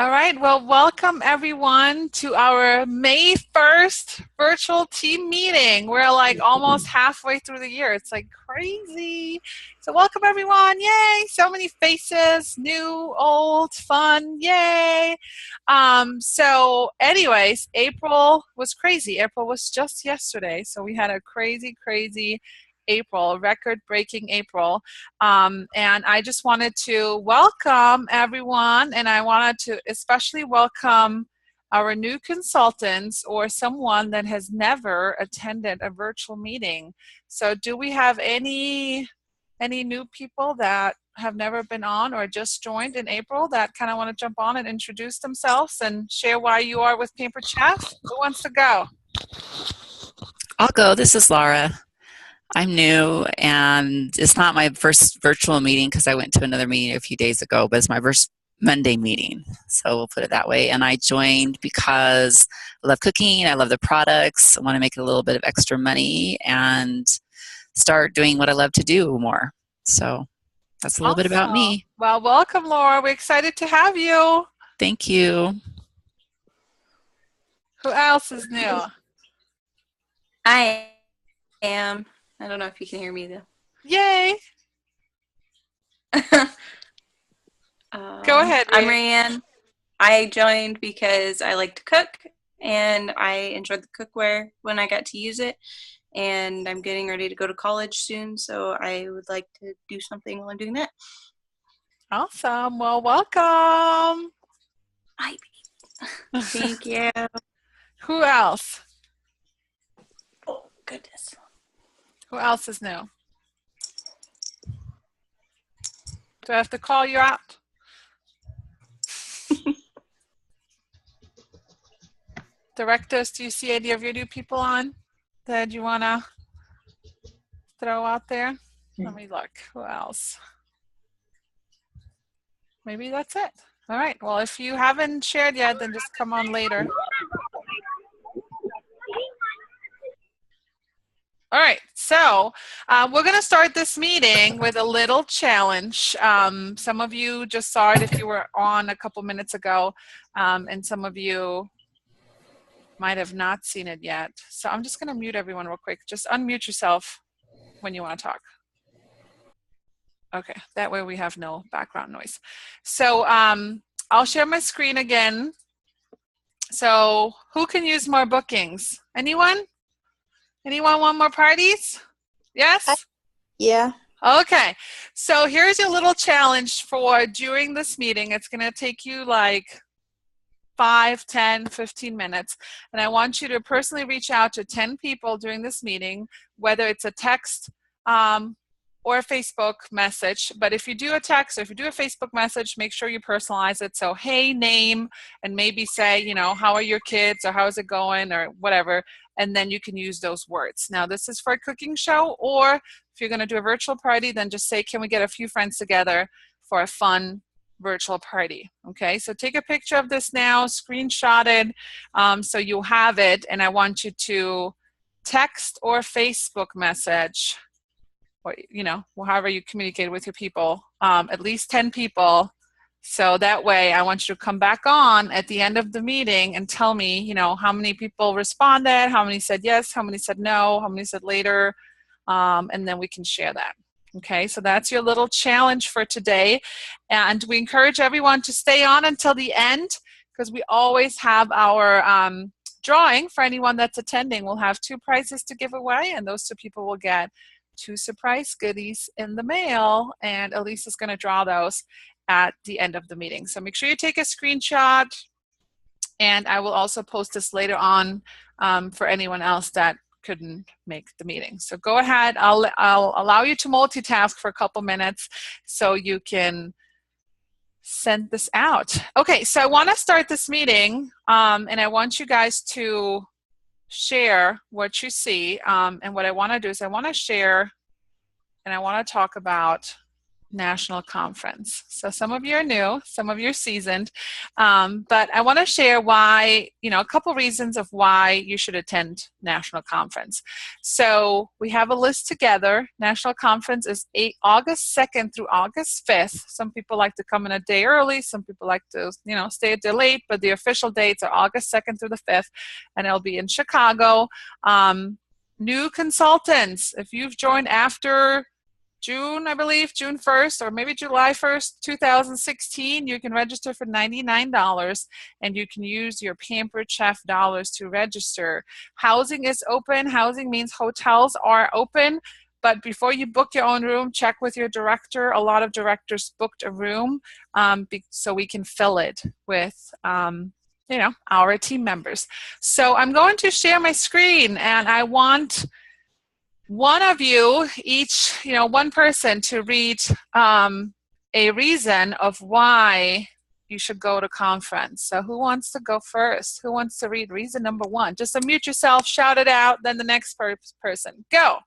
All right, well, welcome everyone to our May 1st virtual team meeting. We're like almost halfway through the year. It's like crazy. So welcome everyone. Yay. So many faces, new, old, fun. Yay. So anyways, April was crazy. April was just yesterday. So we had a crazy April, record-breaking April. And I just wanted to welcome everyone, and I wanted to especially welcome our new consultants or someone that has never attended a virtual meeting. So do we have any new people that have never been on or just joined in April that kind of want to jump on and introduce themselves and share why you are with Paper Chef? Who wants to go? I'll go. This is Laura. I'm new, and it's not my first virtual meeting because I went to another meeting a few days ago, but it's my first Monday meeting. So we'll put it that way. And I joined because I love cooking. I love the products. I want to make a little bit of extra money and start doing what I love to do more. So that's a little bit about Awesome. me. Well, welcome, Laura. We're excited to have you. Thank you. Who else is new? I am. I don't know if you can hear me though. Yay. Go ahead, I'm Ray. Rayanne. I joined because I like to cook and I enjoyed the cookware when I got to use it. And I'm getting ready to go to college soon, so I would like to do something while I'm doing that. Awesome. Well, welcome. Hi. Thank you. Who else? Oh, goodness. Who else is new? Do I have to call you out? Directors, do you see any of your new people on that you want to throw out there? Let me look. Who else? Maybe that's it. All right. Well, if you haven't shared yet, then just come on later. All right, so we're going to start this meeting with a little challenge. Some of you just saw it if you were on a couple minutes ago, and some of you might have not seen it yet. So I'm just going to mute everyone real quick. Just unmute yourself when you want to talk. Okay, that way we have no background noise. So I'll share my screen again. So who can use more bookings? Anyone? Anyone want more parties? Yes? Yeah. Okay, so here's your little challenge for during this meeting. It's going to take you like 5, 10, 15 minutes. And I want you to personally reach out to 10 people during this meeting, whether it's a text or a Facebook message. But if you do a text or if you do a Facebook message, make sure you personalize it. So, hey, name, and maybe say, you know, how are your kids or how's it going or whatever. And then you can use those words. Now, this is for a cooking show, or if you're going to do a virtual party, then just say, can we get a few friends together for a fun virtual party? Okay, so take a picture of this now, screenshot it so you'll have it. And I want you to text or Facebook message, or, you know, however you communicate with your people, at least 10 people. So that way I want you to come back on at the end of the meeting and tell me, you know, how many people responded, how many said yes, how many said no, how many said later, and then we can share that. Okay, so that's your little challenge for today. And we encourage everyone to stay on until the end because we always have our drawing for anyone that's attending. We'll have 2 prizes to give away, and those 2 people will get 2 surprise goodies in the mail, and Elise is going to draw those at the end of the meeting. So make sure you take a screenshot, and I will also post this later on for anyone else that couldn't make the meeting. So go ahead, I'll allow you to multitask for a couple minutes so you can send this out. Okay, so I want to start this meeting, and I want you guys to share what you see, and what I want to do is I want to share and I want to talk about national conference. So some of you are new, some of you are seasoned, but I want to share why, a couple reasons of why you should attend national conference. So we have a list together. National conference is August 2nd through August 5th. Some people like to come in a day early, some people like to, stay a day late, but the official dates are August 2nd through the 5th, and it'll be in Chicago. New consultants, if you've joined after June, I believe, June 1st or maybe July 1st, 2016, you can register for $99 and you can use your Pampered Chef dollars to register. Housing is open. Housing means hotels are open, but before you book your own room, check with your director. A lot of directors booked a room so we can fill it with our team members. So I'm going to share my screen, and I want one of you, each, one person, to read a reason of why you should go to conference. So who wants to go first? Who wants to read reason number one? Just unmute yourself, shout it out, then the next person. Go.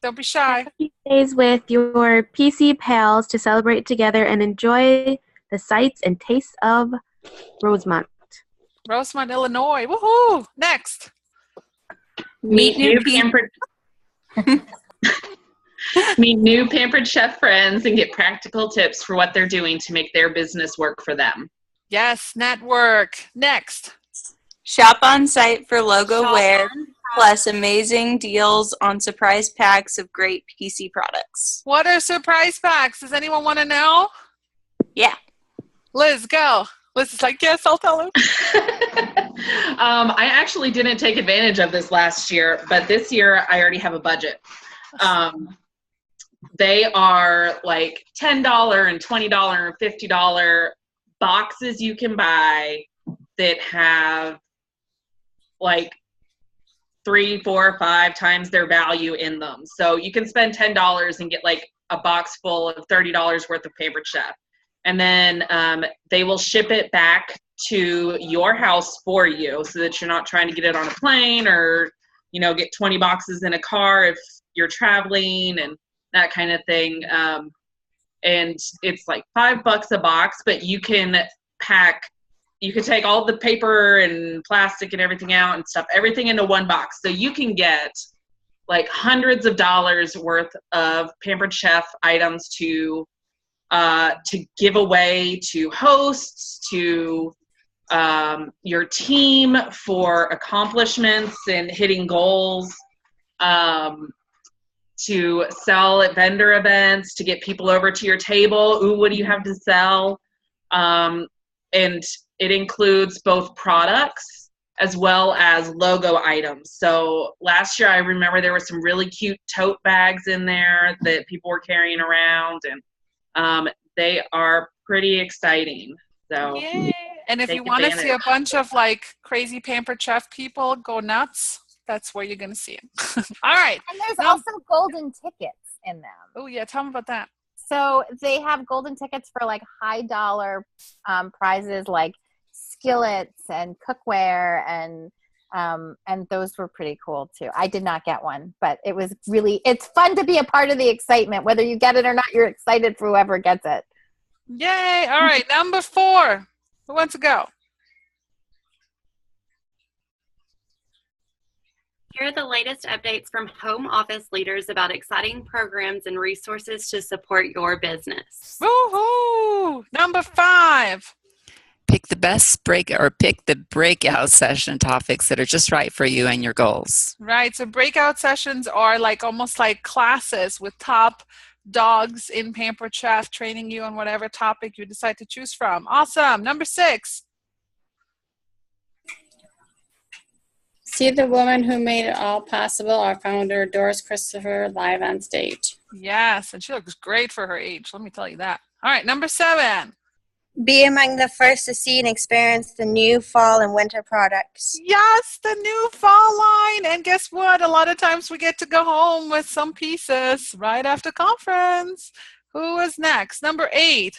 Don't be shy. Happy days with your PC pals to celebrate together and enjoy the sights and tastes of Rosemont. Rosemont, Illinois. Woohoo! Next. Meet new pampered Meet new Pampered Chef friends and get practical tips for what they're doing to make their business work for them. Yes, network. Next. Shop on site for logo wear, plus amazing deals on surprise packs of great PC products. What are surprise packs? Does anyone want to know? Yeah. Liz, go. Liz is like, yes, I'll tell her. I actually didn't take advantage of this last year, but this year I already have a budget. They are like $10 and $20 and $50 boxes you can buy that have like 3, 4, 5 times their value in them. So you can spend $10 and get like a box full of $30 worth of Pampered Chef. And then they will ship it back to your house for you so that you're not trying to get it on a plane or, get 20 boxes in a car if you're traveling and that kind of thing. And it's like $5 a box, but you can take all the paper and plastic and everything out and stuff, everything into one box. So you can get like hundreds of dollars worth of Pampered Chef items to give away to hosts, to your team for accomplishments and hitting goals, to sell at vendor events, to get people over to your table. Ooh, what do you have to sell? And it includes both products as well as logo items. So last year I remember there were some really cute tote bags in there that people were carrying around, and they are pretty exciting. So yay. And if you want to see a bunch of like crazy Pampered Chef people go nuts, that's where you're going to see it. All right. And there's also golden tickets in them. Oh, yeah. Tell me about that. So they have golden tickets for like high dollar prizes like skillets and cookware, and those were pretty cool too. I did not get one, but it's fun to be a part of the excitement. Whether you get it or not, you're excited for whoever gets it. Yay. All right. Number 4. Who wants to go? Here are the latest updates from home office leaders about exciting programs and resources to support your business. Woohoo! Number 5. Pick the breakout session topics that are just right for you and your goals. Right. So breakout sessions are almost like classes with top dogs in Pampered Chef training you on whatever topic you decide to choose from. Awesome. Number 6. See the woman who made it all possible, our founder, Doris Christopher, live on stage. Yes, and she looks great for her age. Let me tell you that. All right, number 7. Be among the first to see and experience the new fall and winter products. Yes, the new fall line. And guess what? A lot of times we get to go home with some pieces right after conference. Who is next? Number 8.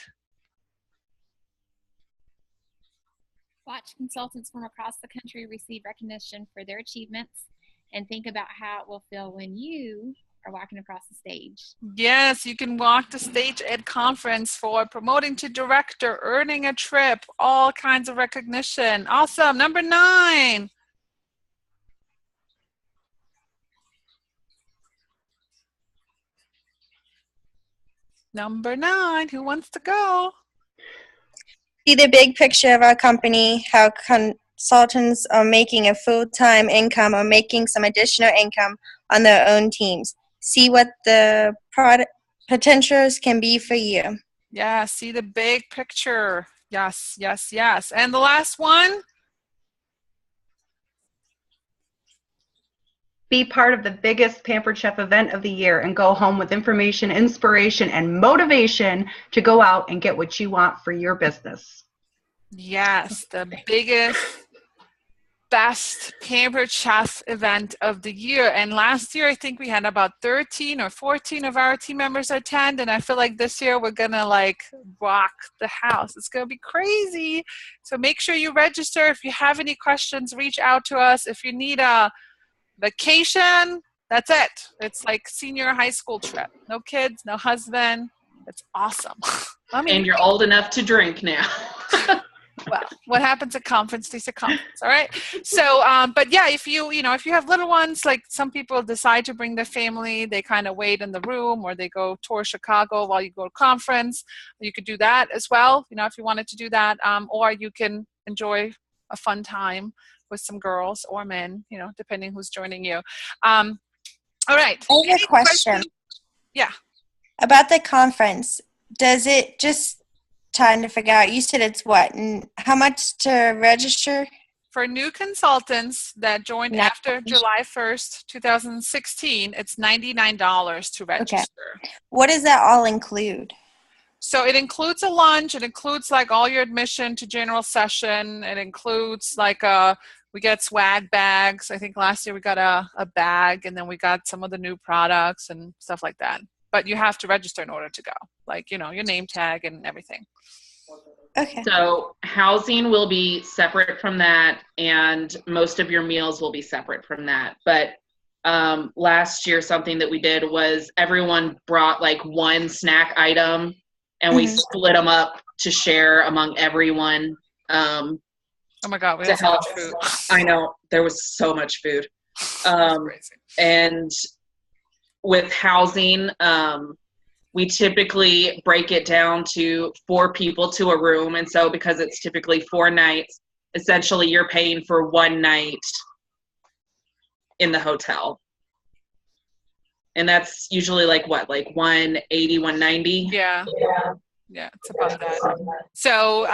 Watch consultants from across the country receive recognition for their achievements and think about how it will feel when you or walking across the stage. Yes, you can walk the stage at conference for promoting to director, earning a trip, all kinds of recognition. Awesome. Number 9. Number 9, who wants to go? See the big picture of our company, how consultants are making a full-time income or making some additional income on their own teams. See what the potentials can be for you. Yeah, see the big picture. Yes, yes, yes. And the last one? Be part of the biggest Pampered Chef event of the year and go home with information, inspiration, and motivation to go out and get what you want for your business. Yes, the biggest, best Pampered Chef event of the year. And last year, I think we had about 13 or 14 of our team members attend. And I feel like this year we're going to like rock the house. It's going to be crazy. So make sure you register. If you have any questions, reach out to us. If you need a vacation, that's it. It's like senior high school trip. No kids, no husband. It's awesome. And you're old enough to drink now. Well, what happens at conference stays at conference, all right? So, but yeah, if you have little ones, like some people decide to bring their family, they kind of wait in the room or they go tour Chicago while you go to conference. You could do that as well, if you wanted to do that, or you can enjoy a fun time with some girls or men, depending who's joining you. All right. I have a question. Yeah. About the conference, does it just trying to figure out, you said it's what, and how much to register? For new consultants that joined after July 1st, 2016, it's $99 to register. Okay. What does that all include? So it includes a lunch. It includes like all your admission to general session. It includes like we get swag bags. I think last year we got a bag, and then we got some of the new products and stuff like that. But you have to register in order to go, like, your name tag and everything. Okay. So housing will be separate from that, and most of your meals will be separate from that. But last year, something that we did was everyone brought like one snack item, and we split them up to share among everyone. Oh my God, we had so much food. I know, there was so much food. And with housing, we typically break it down to 4 people to a room. And so because it's typically 4 nights, essentially you're paying for 1 night in the hotel. And that's usually like what, like $180, $190? Yeah. Yeah, it's about that. So,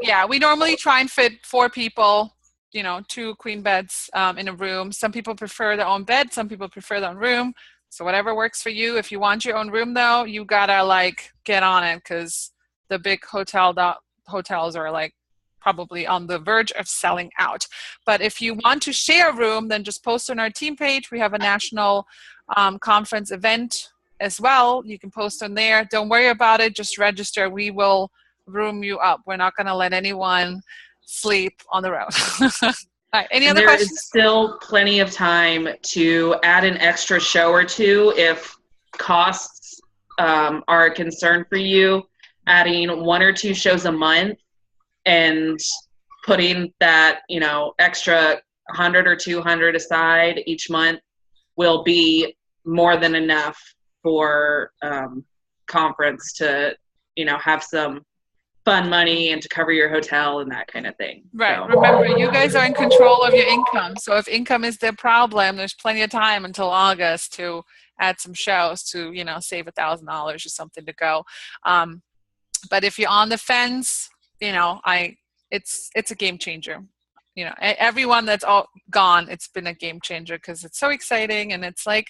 yeah, we normally try and fit 4 people, 2 queen beds in a room. Some people prefer their own bed. Some people prefer their own room. So whatever works for you. If you want your own room, though, you gotta like get on it, because the big hotels are like probably on the verge of selling out. But if you want to share a room, then just post on our team page. We have a national conference event as well. You can post on there. Don't worry about it. Just register. We will room you up. We're not going to let anyone sleep on the road. All right, any other questions? There is still plenty of time to add an extra show or 2 if costs are a concern for you. Adding 1 or 2 shows a month and putting that, extra 100 or 200 aside each month will be more than enough for conference to, have some fun money and to cover your hotel and that kind of thing. Right. So. Remember, you guys are in control of your income. So if income is their problem, there's plenty of time until August to add some shows to, save $1,000 or something to go. But if you're on the fence, it's a game changer. Everyone that's all gone, it's been a game changer because it's so exciting, and it's like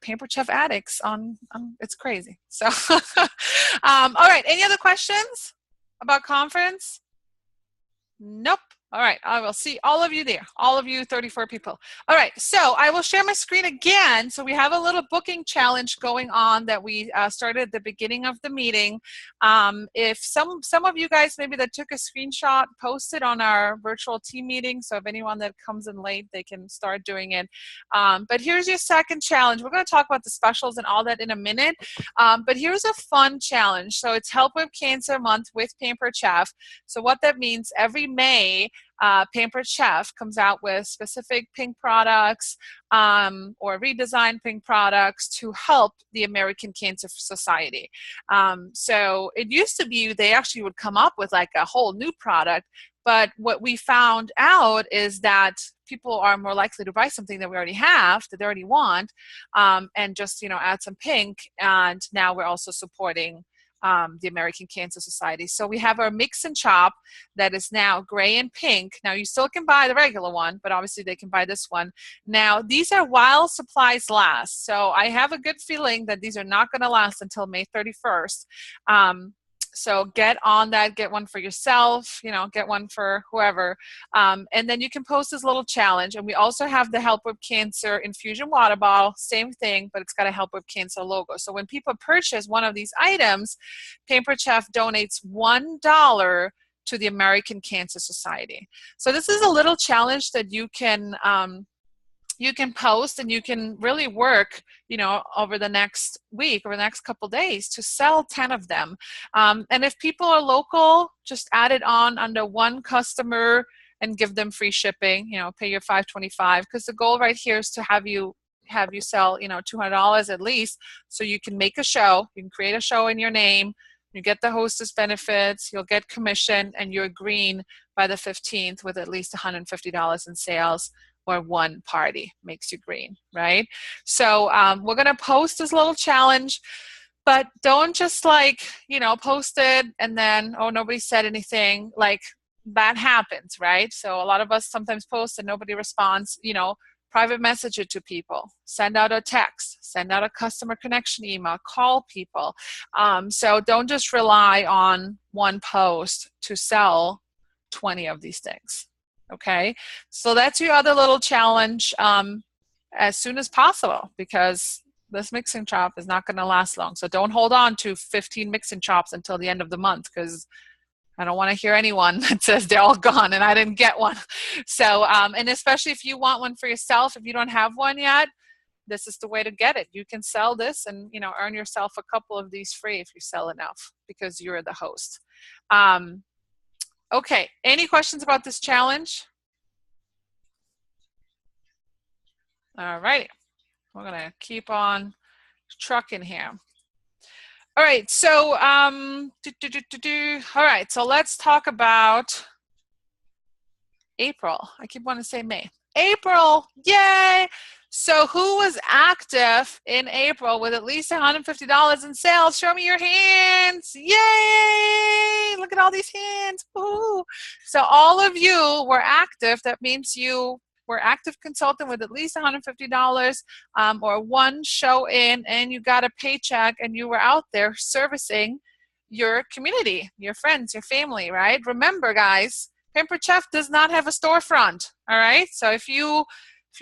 Pampered Chef addicts on it's crazy. So, all right. Any other questions about conference? Nope. All right, I will see all of you there, all of you 34 people. All right, so I will share my screen again. So we have a little booking challenge going on that we started at the beginning of the meeting. If some of you guys maybe that took a screenshot, post it on our virtual team meeting. So if anyone that comes in late, they can start doing it. But here's your second challenge. We're going to talk about the specials and all that in a minute. But here's a fun challenge. So it's Help with Cancer Month with Pampered Chef. So what that means, every May, Pampered Chef comes out with specific pink products or redesigned pink products to help the American Cancer Society. So it used to be they actually would come up with like a whole new product, but what we found out is that people are more likely to buy something that we already have, that they already want, and just, you know, add some pink. And now we're also supporting the American Cancer Society. So we have our mix and chop that is now gray and pink. Now you still can buy the regular one, but obviously they can buy this one. Now these are while supplies last. So I have a good feeling that these are not going to last until May 31st. So get on that, get one for yourself, you know, get one for whoever. And then you can post this little challenge. And we also have the Help with Cancer infusion water bottle, same thing, but it's got a Help with Cancer logo. So when people purchase one of these items, Pampered Chef donates $1 to the American Cancer Society. So this is a little challenge that you can post, and you can really work, you know, over the next week or the next couple days to sell 10 of them. And if people are local, just add it on under one customer and give them free shipping, you know, pay your $5.25, because the goal right here is to have you sell, you know, $200 at least, so you can make a show, you can create a show in your name, you get the hostess benefits, you'll get commission, and you're green by the 15th with at least $150 in sales, or one party makes you green, right? So we're going to post this little challenge, but don't just like, you know, post it and then, oh, nobody said anything. Like, that happens, right? So a lot of us sometimes post and nobody responds. You know, private message it to people, send out a text, send out a customer connection email, call people. So don't just rely on one post to sell 20 of these things. Okay, so that's your other little challenge, as soon as possible, because this mix and chop is not going to last long. So don't hold on to 15 mix and chops until the end of the month, because I don't want to hear anyone that says they're all gone and I didn't get one. So, and especially if you want one for yourself, if you don't have one yet, this is the way to get it. You can sell this and, you know, earn yourself a couple of these free if you sell enough, because you're the host. Okay, any questions about this challenge? All right, we're gonna keep on trucking here. All right, so all right, so let's talk about April. I keep wanting to say May. April, yay! So who was active in April with at least $150 in sales? Show me your hands. Yay! Look at all these hands. Woo! So all of you were active. That means you were active consultant with at least $150 or one show in, and you got a paycheck, and you were out there servicing your community, your friends, your family, right? Remember, guys, Pampered Chef does not have a storefront, all right? So if you're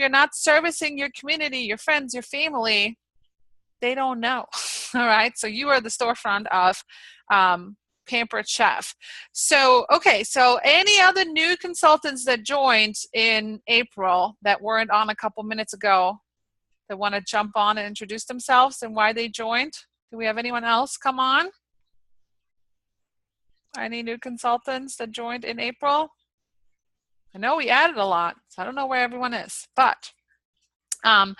not servicing your community, your friends, your family, they don't know, all right? So you are the storefront of Pampered Chef. So, okay, so any other new consultants that joined in April that weren't on a couple minutes ago that want to jump on and introduce themselves and why they joined? Do we have anyone else come on? Any new consultants that joined in April? I know we added a lot, so I don't know where everyone is, but all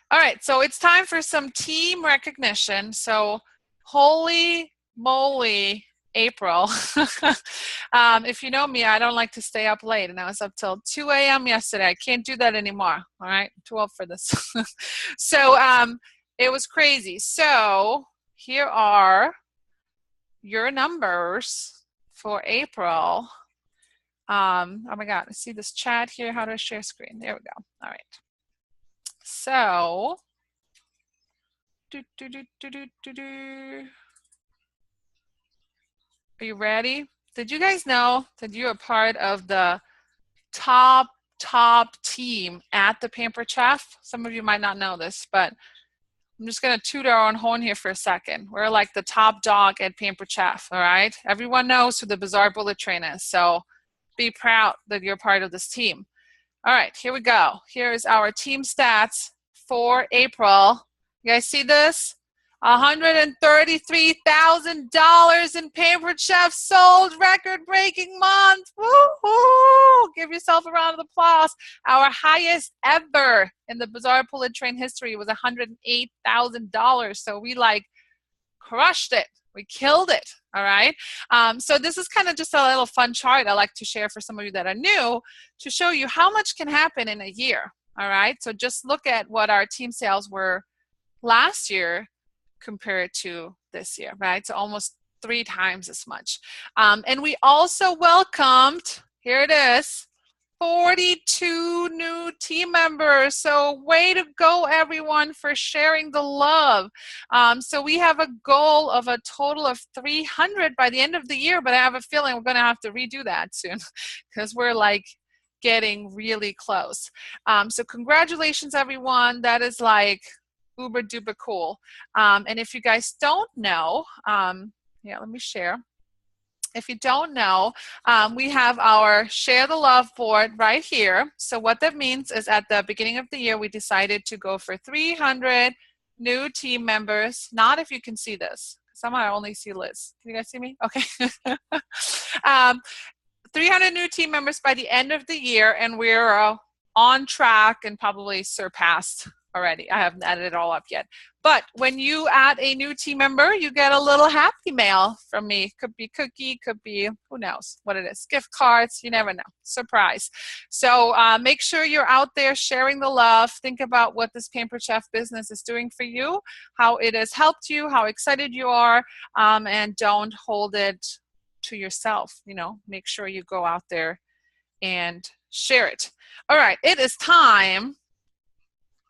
right, so it's time for some team recognition. So holy moly, April. If you know me, I don't like to stay up late, and I was up till 2 a.m. yesterday. I can't do that anymore, all right? I'm too old for this. So it was crazy. So here are your numbers for April. Oh my God, I see this chat here. How do I share screen? There we go. All right. So, are you ready? Did you guys know that you are part of the top team at the Pampered Chef. Some of you might not know this, but I'm just going to toot our own horn here for a second. We're like the top dog at Pampered Chef, all right? Everyone knows who the Bazaar Bullet Train is, so be proud that you're part of this team. All right, here we go. Here's our team stats for April. You guys see this? $133,000 in Pampered Chef sold, record-breaking month. Woo-hoo! Give yourself a round of applause. Our highest ever in the Bazaar Bullet Train history was $108,000. So we like crushed it. We killed it. All right. So this is kind of just a little fun chart I like to share for some of you that are new to show you how much can happen in a year. All right. So just look at what our team sales were last year compared to this year, right? So almost 3 times as much. And we also welcomed, here it is, 42 new team members. So way to go, everyone, for sharing the love. So we have a goal of a total of 300 by the end of the year, but I have a feeling we're going to have to redo that soon because we're like getting really close. So congratulations, everyone. That is like uber duper cool. And if you guys don't know, yeah, let me share. If you don't know, we have our Share the Love board right here. So what that means is at the beginning of the year, we decided to go for 300 new team members. Not if you can see this. Somehow I only see Liz. Can you guys see me? Okay. 300 new team members by the end of the year, and we're on track and probably surpassed already. I haven't added it all up yet. But when you add a new team member, you get a little happy mail from me. Could be cookie, could be, who knows what it is. Gift cards, you never know. Surprise. So make sure you're out there sharing the love. Think about what this Pampered Chef business is doing for you, how it has helped you, how excited you are, and don't hold it to yourself. You know, make sure you go out there and share it. All right, it is time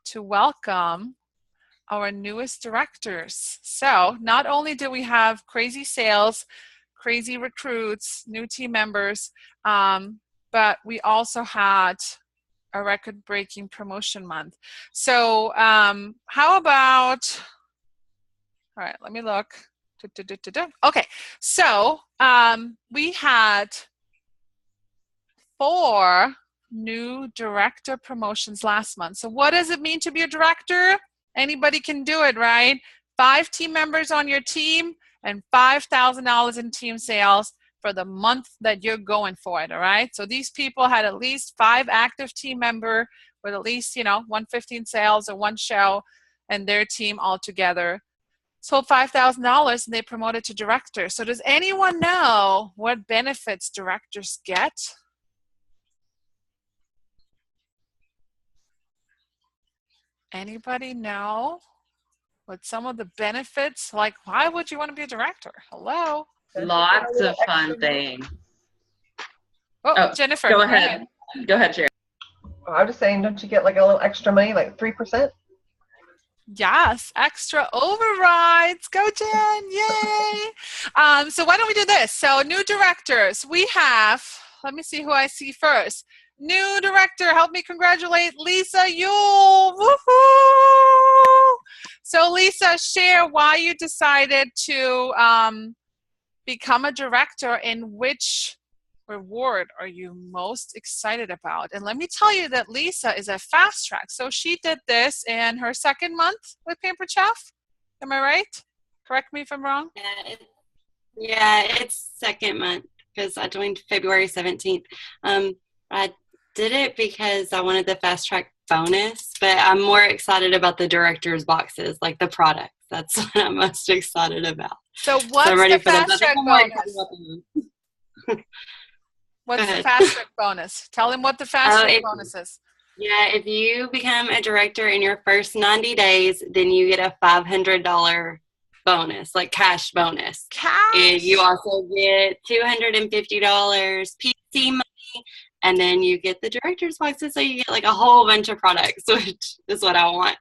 to welcome our newest directors. So not only do we have crazy sales, crazy recruits, new team members, but we also had a record-breaking promotion month. So how about, all right, let me look. Okay, so we had 4 new director promotions last month. So what does it mean to be a director? Anybody can do it, right? 5 team members on your team and $5,000 in team sales for the month that you're going for it, all right? So these people had at least 5 active team member with at least, you know, 115 sales or 1 show, and their team all together sold $5,000 and they promoted to director. So does anyone know what benefits directors get? Anybody know what some of the benefits, like why would you want to be a director? Hello? Lots of fun things. Oh, Jennifer. Go ahead. Go ahead, Jerry. I was just saying, don't you get like a little extra money, like 3%? Yes, extra overrides. Go, Jen. Yay. So why don't we do this? So new directors. We have, let me see who I see first. New director, help me congratulate Lisa Yule. Woohoo! So Lisa, share why you decided to become a director and which reward are you most excited about? And let me tell you that Lisa is a fast track. So she did this in her 2nd month with Pampered Chef. Am I right? Correct me if I'm wrong. Yeah, it's 2nd month because I joined February 17th. I did it because I wanted the fast track bonus, but I'm more excited about the director's boxes, like the products. That's what I'm most excited about. So what's the fast track bonus? What's the fast track bonus? Tell them what the fast track bonus is. Yeah, if you become a director in your first 90 days, then you get a $500 bonus, like cash bonus. Cash? And you also get $250 PC money. And then you get the director's boxes, so you get like a whole bunch of products, which is what I want.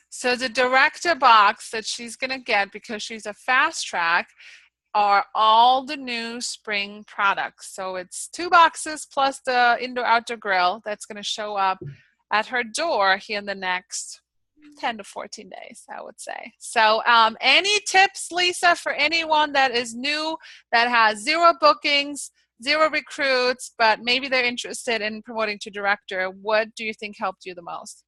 So the director box that she's going to get, because she's a fast track, are all the new spring products. So it's 2 boxes plus the indoor-outdoor grill that's going to show up at her door here in the next 10 to 14 days, I would say. So any tips, Lisa, for anyone that is new, that has 0 bookings, 0 recruits, but maybe they're interested in promoting to director? What do you think helped you the most?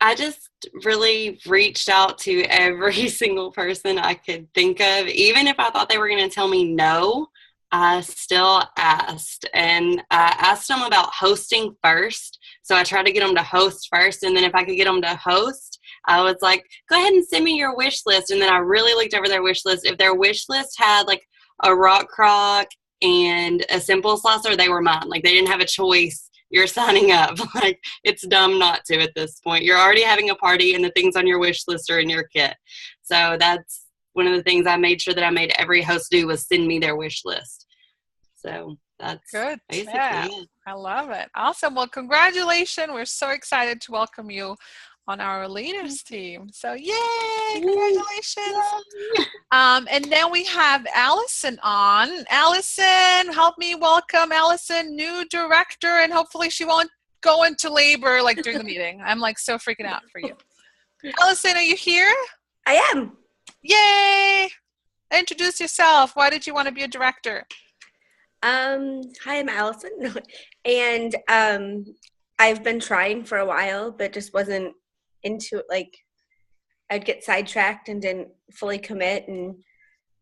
I just really reached out to every single person I could think of. Even if I thought they were going to tell me no, I still asked. And I asked them about hosting first. So I tried to get them to host first. And then if I could get them to host, I was like, go ahead and send me your wish list. And then I really looked over their wish list. If their wish list had like a rock crock and a simple saucer, they were mine. Like, they didn't have a choice. You're signing up. Like, it's dumb not to at this point. You're already having a party and the things on your wish list are in your kit. So that's one of the things I made sure that I made every host do, was send me their wish list. So that's good. basically Yeah, it. I love it. Awesome. Well, congratulations. We're so excited to welcome you on our leaders team. So yay, congratulations. And then we have Allison on. Allison, help me welcome Allison, new director, and hopefully she won't go into labor like during the meeting. I'm like so freaking out for you. Allison, are you here? I am. Yay! Introduce yourself. Why did you want to be a director? Hi, I'm Allison, and I've been trying for a while, but just wasn't into it. Like, I'd get sidetracked and didn't fully commit, and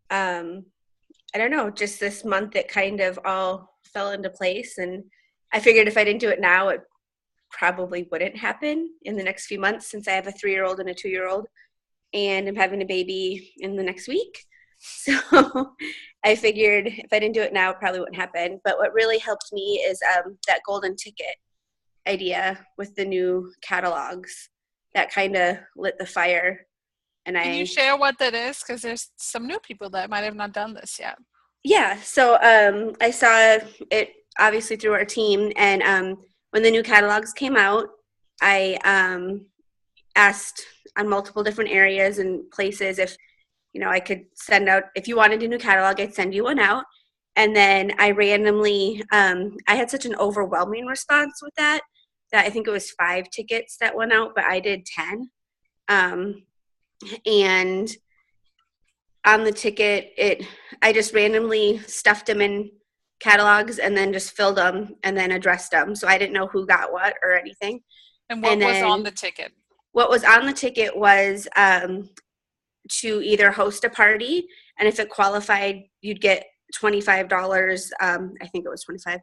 I don't know, just this month it kind of all fell into place, and I figured if I didn't do it now, it probably wouldn't happen in the next few months, since I have a 3-year-old and a 2-year-old, and I'm having a baby in the next week. So I figured if I didn't do it now, it probably wouldn't happen. But what really helped me is that golden ticket idea with the new catalogs. That kind of lit the fire. And Can you share what that is? Because there's some new people that might have not done this yet. Yeah, so I saw it obviously through our team, and when the new catalogs came out, I asked on multiple different areas and places if, you know, I could send out, if you wanted a new catalog, I'd send you one out. And then I randomly, I had such an overwhelming response with that I think it was 5 tickets that went out, but I did 10. And on the ticket, I just randomly stuffed them in catalogs and then just filled them and then addressed them. So I didn't know who got what or anything. And what was on the ticket? What was on the ticket was to either host a party, and if it qualified, you'd get $25, I think it was 25,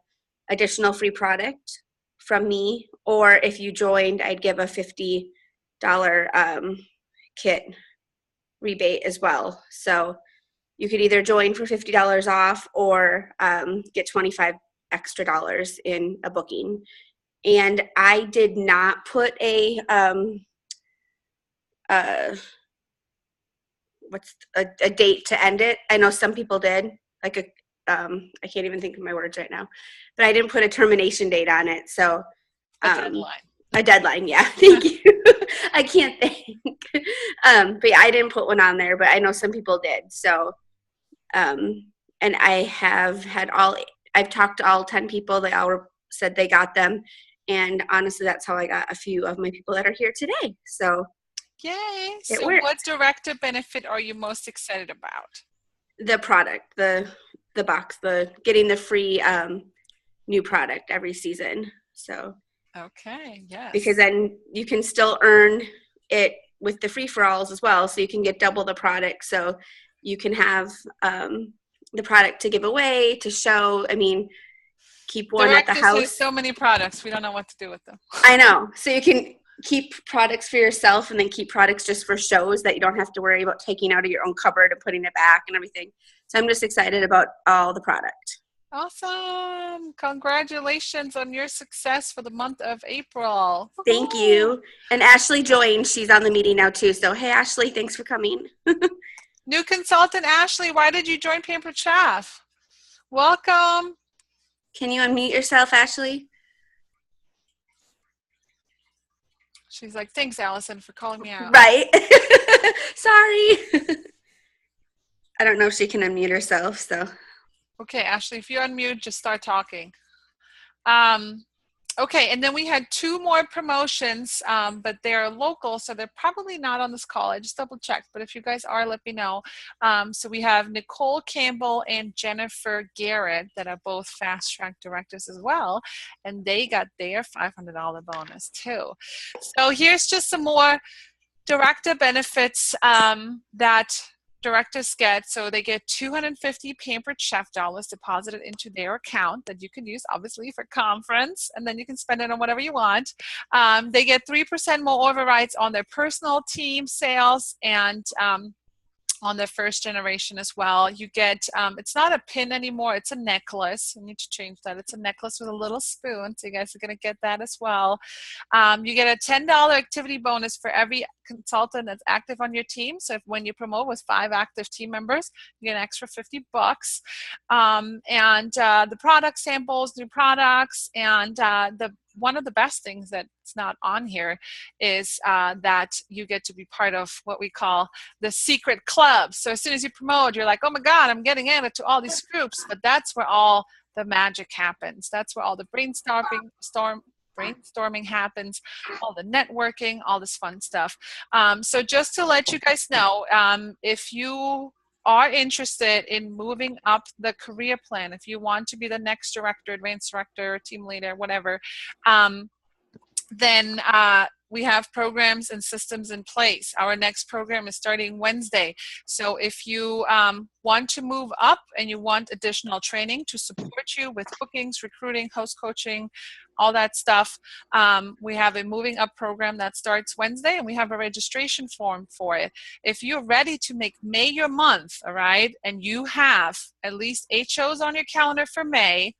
additional free product from me, or if you joined, I'd give a $50 kit rebate as well. So you could either join for $50 off or get $25 extra in a booking. And I did not put a date to end it. I know some people did, like I can't even think of my words right now, but I didn't put a termination date on it. So a deadline, yeah. Thank you. I can't think. But yeah, I didn't put one on there, but I know some people did. So, and I have had I've talked to all 10 people. They all said they got them. And honestly, that's how I got a few of my people that are here today. So, yay. So what director benefit are you most excited about? The product, the box, getting the free new product every season. So. Okay, yes. Because then you can still earn it with the free-for-alls as well. So you can get double the product. So you can have the product to give away, to show. I mean, keep one at the house. There's so many products. We don't know what to do with them. I know. So you can keep products for yourself and then keep products just for shows that you don't have to worry about taking out of your own cupboard and putting it back and everything. So I'm just excited about all the product. Awesome. Congratulations on your success for the month of April. Thank you. And Ashley joined. She's on the meeting now too. So, hey, Ashley, thanks for coming. New consultant, Ashley, why did you join Pampered Chef? Welcome. Can you unmute yourself, Ashley? She's like, thanks, Allison, for calling me out. Right. Sorry. I don't know if she can unmute herself, so. Okay, Ashley, if you unmute, just start talking. Okay, and then we had 2 more promotions, but they're local, so they're probably not on this call. I just double checked, but if you guys are, let me know. So we have Nicole Campbell and Jennifer Garrett that are both fast track directors as well, and they got their $500 bonus too. So here's just some more director benefits that directors get. So they get 250 Pampered Chef dollars deposited into their account that you can use obviously for conference, and then you can spend it on whatever you want. They get 3% more overrides on their personal team sales and on their first generation as well. You get, it's not a pin anymore, it's a necklace. I need to change that. It's a necklace with a little spoon, so you guys are gonna get that as well. You get a $10 activity bonus for every consultant that's active on your team. So if when you promote with 5 active team members, you get an extra $50. The product samples, new products, and one of the best things that's not on here is that you get to be part of what we call the secret club. So as soon as you promote, you're like, oh my God, I'm getting added to all these groups. But that's where all the magic happens. That's where all the brainstorming happens, all the networking, all this fun stuff. So just to let you guys know, if you are interested in moving up the career plan, if you want to be the next director, advanced director, team leader, whatever, then we have programs and systems in place. Our next program is starting Wednesday. So if you want to move up and you want additional training to support you with bookings, recruiting, host coaching, all that stuff, we have a moving up program that starts Wednesday, and we have a registration form for it. If you're ready to make May your month, all right, and you have at least 8 shows on your calendar for May,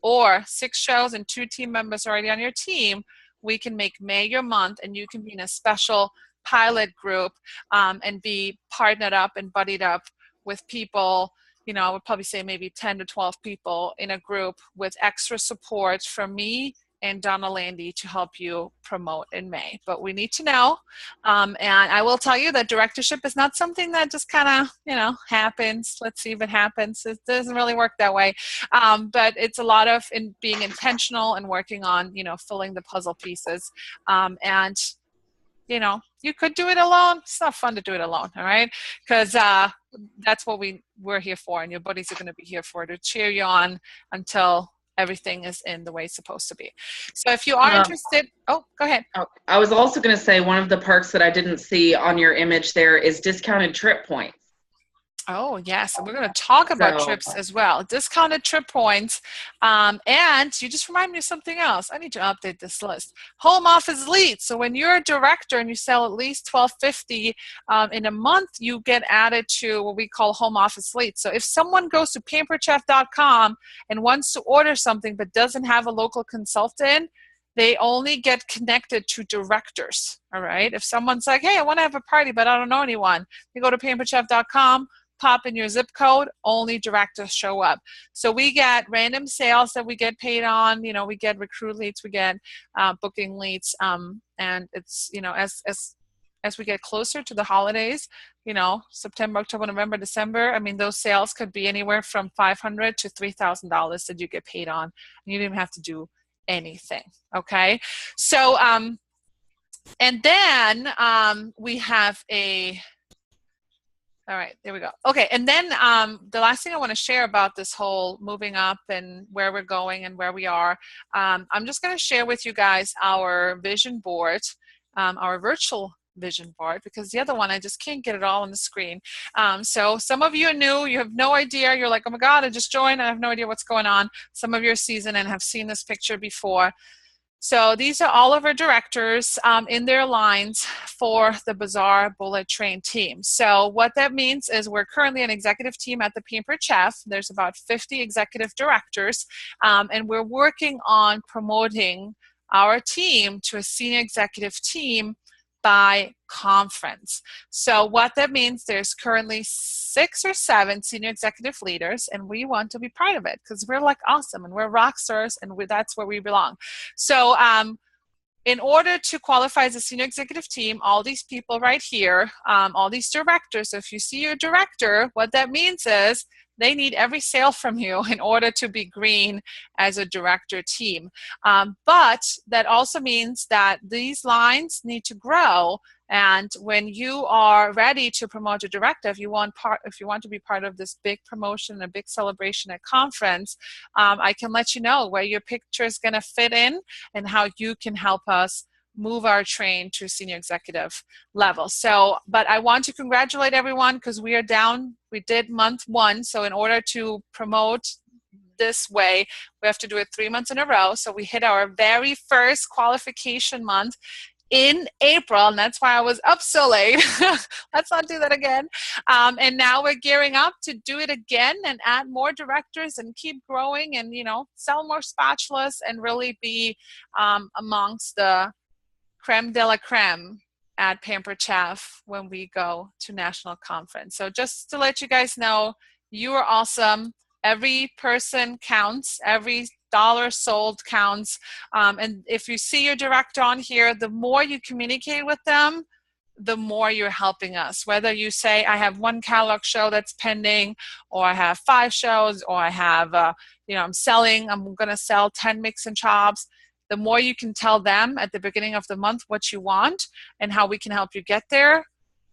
or 6 shows and 2 team members already on your team, we can make May your month, and you can be in a special pilot group and be partnered up and buddied up with people. You know, I would probably say maybe 10 to 12 people in a group with extra support from me and Donna Landy to help you promote in May. But we need to know. And I will tell you that directorship is not something that just kind of, you know, happens. Let's see if it happens. It doesn't really work that way. But it's a lot of being intentional and working on, you know, filling the puzzle pieces. And, you know, you could do it alone. It's not fun to do it alone, all right? Because that's what we're here for, and your buddies are going to be here for, to cheer you on until everything is in the way it's supposed to be. So if you are interested, go ahead. I was also going to say one of the perks that I didn't see on your image there is discounted trip points. Oh, yes. And we're going to talk about trips as well. Discounted trip points. And you just remind me of something else. I need to update this list. Home office leads. So when you're a director and you sell at least $1,250 in a month, you get added to what we call home office leads. So if someone goes to pamperedchef.com and wants to order something but doesn't have a local consultant, they only get connected to directors, all right? If someone's like, hey, I want to have a party, but I don't know anyone, you go to pamperedchef.com, pop in your zip code, only directors show up. So we get random sales that we get paid on, you know, we get recruit leads, we get booking leads, and it's, you know, as we get closer to the holidays, you know, September, October, November, December, I mean, those sales could be anywhere from $500 to $3,000 that you get paid on, and you don't even have to do anything, okay? So, and then we have all right, there we go. Okay, and then the last thing I want to share about this whole moving up and where we're going and where we are, I'm just going to share with you guys our vision board, our virtual vision board, because the other one, I just can't get it all on the screen. So some of you are new, you have no idea, you're like, oh my God, I just joined, I have no idea what's going on. Some of you are seasoned and have seen this picture before. So these are all of our directors in their lines for the Bazaar Bullet Train team. So what that means is we're currently an executive team at the Pampered Chef. There's about 50 executive directors, and we're working on promoting our team to a senior executive team by conference. So what that means, there's currently 6 or 7 senior executive leaders, and we want to be part of it because we're like awesome and we're rock stars, and that's where we belong. So in order to qualify as a senior executive team, all these people right here, all these directors, so if you see your director, what that means is they need every sale from you in order to be green as a director team. But that also means that these lines need to grow. And when you are ready to promote a director, if you want to be part of this big promotion, a big celebration at conference, I can let you know where your picture is going to fit in and how you can help us move our train to senior executive level. So, but I want to congratulate everyone because we are down. We did month 1. So in order to promote this way, we have to do it 3 months in a row. So we hit our very first qualification month in April, and that's why I was up so late. Let's not do that again. And now we're gearing up to do it again and add more directors and keep growing and, sell more spatulas and really be amongst the creme de la creme at Pampered Chef when we go to national conference. So just to let you guys know, you are awesome. Every person counts. Every dollar sold counts. And if you see your director on here, the more you communicate with them, the more you're helping us. Whether you say, I have 1 catalog show that's pending, or I have 5 shows, or I have, I'm going to sell 10 mix and chops. The more you can tell them at the beginning of the month what you want and how we can help you get there,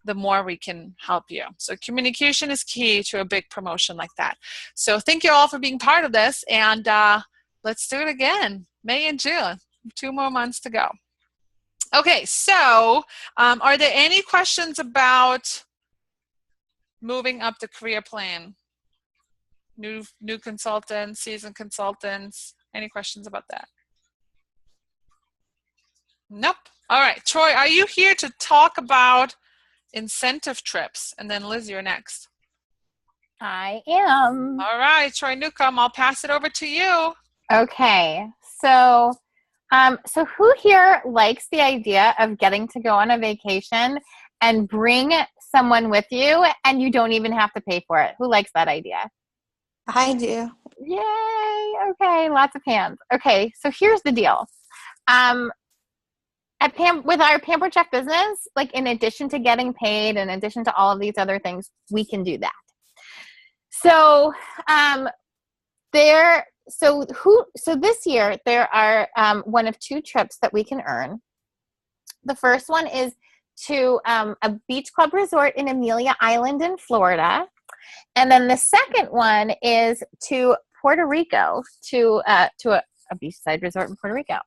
the more we can help you. So communication is key to a big promotion like that. So thank you all for being part of this, and let's do it again. May and June, 2 more months to go. Okay, so are there any questions about moving up the career plan? New consultants, seasoned consultants, any questions about that? Nope. All right, Troy, are you here to talk about incentive trips? And then Liz, you're next. I am. All right, Troy Newcomb, I'll pass it over to you. Okay, so who here likes the idea of getting to go on a vacation and bring someone with you and you don't even have to pay for it? Who likes that idea? I do. Yay! Okay, lots of hands. Okay, so here's the deal. With our Pampered Chef business, like in addition to getting paid, in addition to all of these other things, we can do that. So this year there are one of 2 trips that we can earn. The first one is to a beach club resort in Amelia Island in Florida, and then the second one is to Puerto Rico, to a beachside resort in Puerto Rico.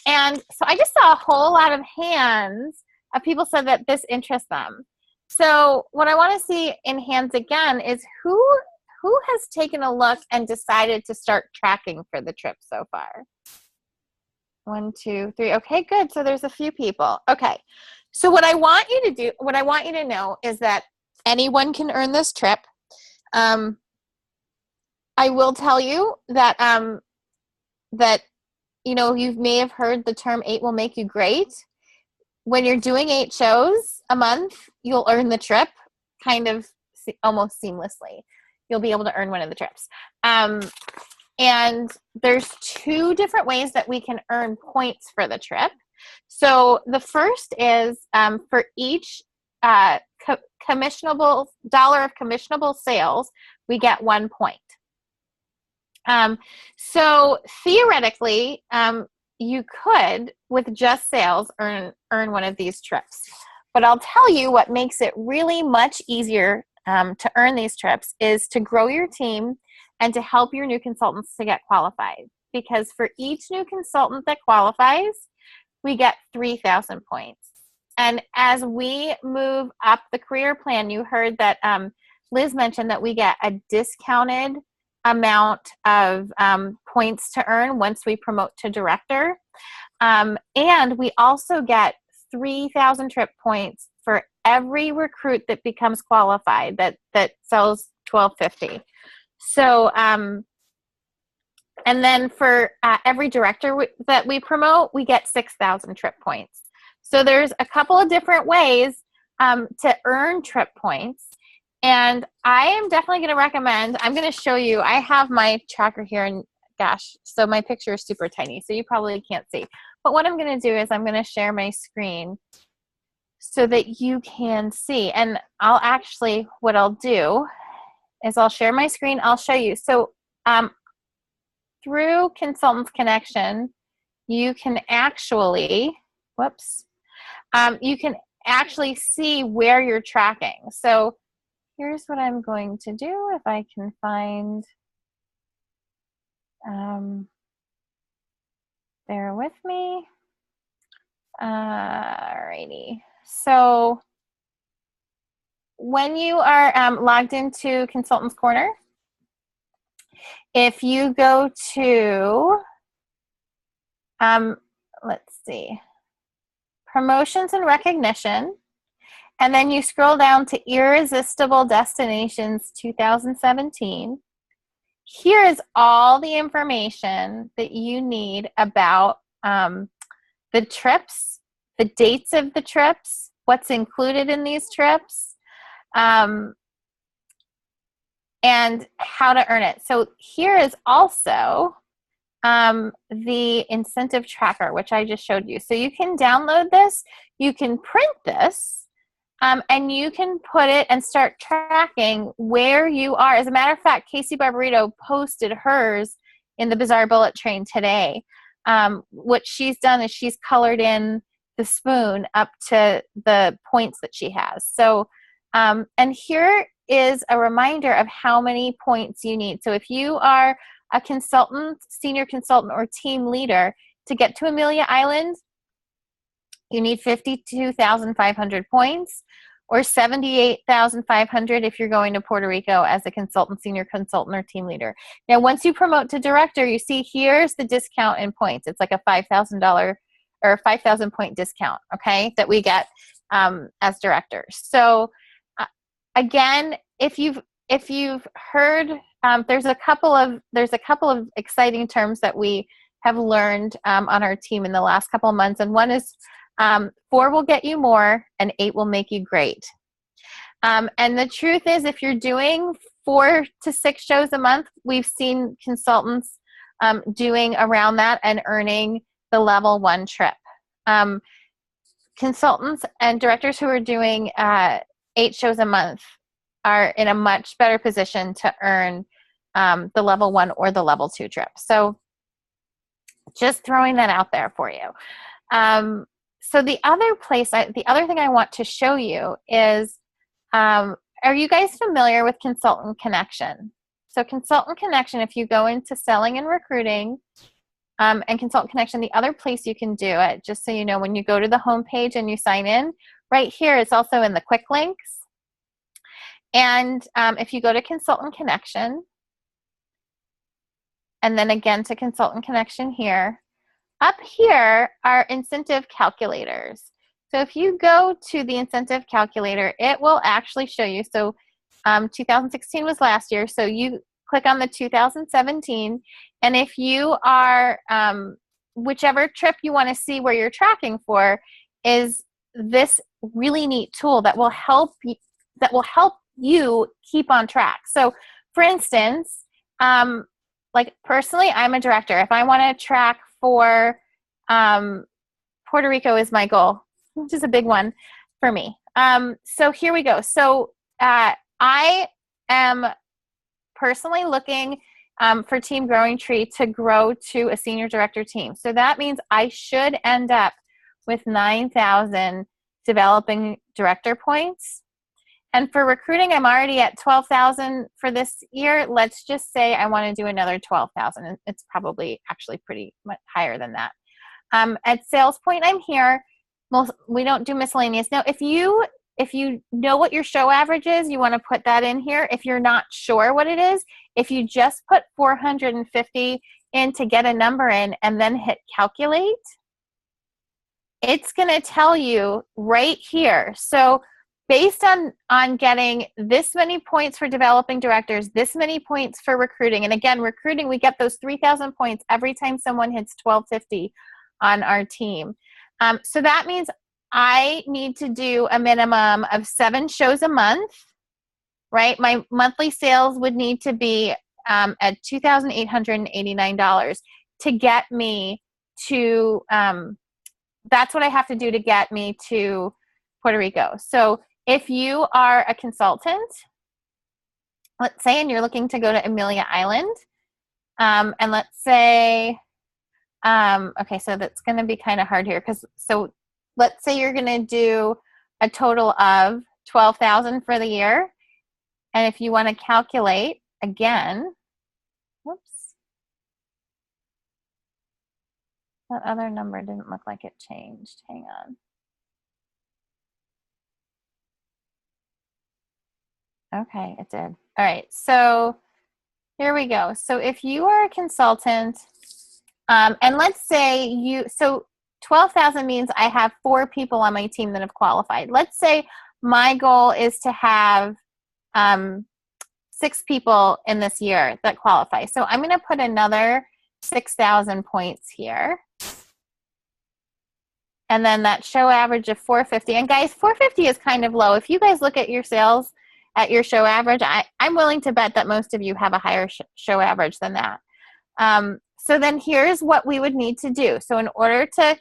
And so I just saw a whole lot of hands of people said that this interests them. So what I want to see in hands again is who has taken a look and decided to start tracking for the trip so far? 1, 2, 3. Okay, good. So there's a few people. Okay. So what I want you to know is that anyone can earn this trip. I will tell you that you may have heard the term 8 will make you great. When you're doing 8 shows a month, you'll earn the trip kind of almost seamlessly. You'll be able to earn one of the trips. And there's 2 different ways that we can earn points for the trip. So the first is for each commissionable dollar of commissionable sales, we get 1 point. So theoretically, you could, with just sales, earn one of these trips. But I'll tell you what makes it really much easier to earn these trips is to grow your team and to help your new consultants to get qualified. Because for each new consultant that qualifies, we get 3,000 points. And as we move up the career plan, you heard that Liz mentioned that we get a discounted amount of points to earn once we promote to director. And we also get 3,000 trip points for every recruit that becomes qualified that sells $12.50. So, and then for every director that we promote, we get 6,000 trip points. So there's a couple of different ways to earn trip points. And I am definitely going to recommend, I'm going to show you, I have my tracker here, and gosh, so my picture is super tiny, so you probably can't see. But what I'm going to do is I'm going to share my screen so that you can see. And what I'll do is I'll share my screen. I'll show you. So through Consultants Connection, you can actually, you can actually see where you're tracking. So here's what I'm going to do if I can find, bear with me. Alrighty. So when you are logged into Consultants Corner, if you go to, let's see, Promotions and Recognition, and then you scroll down to Irresistible Destinations 2017, here is all the information that you need about the trips, the dates of the trips, what's included in these trips, and how to earn it. So here is also the incentive tracker, which I just showed you. So you can download this, you can print this, and you can put it and start tracking where you are. As a matter of fact, Casey Barbarito posted hers in the Bazaar Bullet Train today. What she's done is she's colored in the spoon up to the points that she has. So, and here is a reminder of how many points you need. So if you are a consultant, senior consultant, or team leader, to get to Amelia Island, you need 52,500 points, or 78,500 if you're going to Puerto Rico as a consultant, senior consultant, or team leader. Now, once you promote to director, you see here's the discount in points. It's like a $5,000 or 5,000 point discount, okay, that we get as directors. So again, if you've heard, there's a couple of exciting terms that we have learned on our team in the last couple of months, and one is 4 will get you more, and 8 will make you great. And the truth is, if you're doing 4 to 6 shows a month, we've seen consultants doing around that and earning the level 1 trip. Consultants and directors who are doing 8 shows a month are in a much better position to earn the level 1 or the level 2 trip. So just throwing that out there for you. So the other thing I want to show you is, are you guys familiar with Consultant Connection? So Consultant Connection, if you go into Selling and Recruiting, and Consultant Connection, the other place you can do it, just so you know, when you go to the home page and you sign in, right here, it's also in the quick links. And if you go to Consultant Connection, and then again to Consultant Connection here, up here are incentive calculators. So if you go to the incentive calculator, it will actually show you. So 2016 was last year, so you click on the 2017, and if you are, whichever trip you want to see where you're tracking for, is this really neat tool that will help you keep on track. So for instance, like personally, I'm a director. If I want to track for Puerto Rico is my goal, which is a big one for me. So here we go. So I am personally looking for Team Growing Tree to grow to a senior director team. So that means I should end up with 9,000 developing director points. And for recruiting, I'm already at 12,000 for this year. Let's just say I want to do another 12,000. It's probably actually pretty much higher than that. At Sales Point, I'm here. We don't do miscellaneous. Now, if you know what your show average is, you want to put that in here. If you're not sure what it is, if you just put 450 in to get a number in and then hit calculate, it's going to tell you right here. So based on getting this many points for developing directors, this many points for recruiting, and again, recruiting, we get those 3,000 points every time someone hits 1250 on our team. So that means I need to do a minimum of 7 shows a month, right? My monthly sales would need to be at $2,889 to get me to, that's what I have to do to get me to Puerto Rico. So if you are a consultant, let's say, and you're looking to go to Amelia Island, and let's say, okay, so that's going to be kind of hard here so let's say you're going to do a total of $12,000 for the year. And if you want to calculate again, whoops, that other number didn't look like it changed. Hang on. Okay, it did. All right, so here we go. So if you are a consultant, and let's say so 12,000 means I have 4 people on my team that have qualified. Let's say my goal is to have 6 people in this year that qualify. So I'm going to put another 6,000 points here. And then that show average of 450. And guys, 450 is kind of low. If you guys look at your sales at your show average, I'm willing to bet that most of you have a higher show average than that. So then here's what we would need to do. So in order to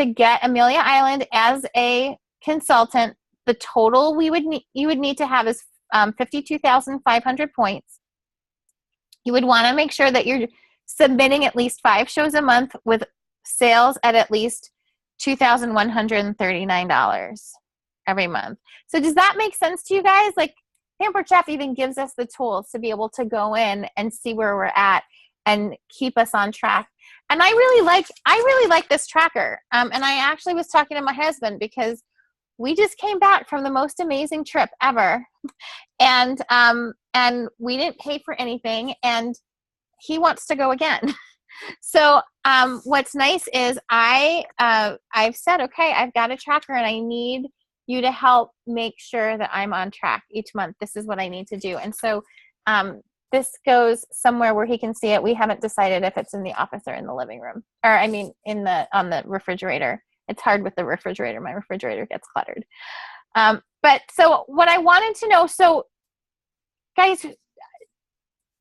get Amelia Island as a consultant, the total you would need to have is 52,500 points. You would want to make sure that you're submitting at least 5 shows a month with sales at least $2,139 every month. So does that make sense to you guys? Like, Pampered Chef even gives us the tools to be able to go in and see where we're at and keep us on track. And I really like this tracker. And I actually was talking to my husband because we just came back from the most amazing trip ever. And we didn't pay for anything, and he wants to go again. So what's nice is I've said, okay, I've got a tracker and I need you to help make sure that I'm on track each month. This is what I need to do. And so this goes somewhere where he can see it. We haven't decided if it's in the office or in the living room, or I mean on the refrigerator. It's hard with the refrigerator. My refrigerator gets cluttered. But so what I wanted to know, so guys,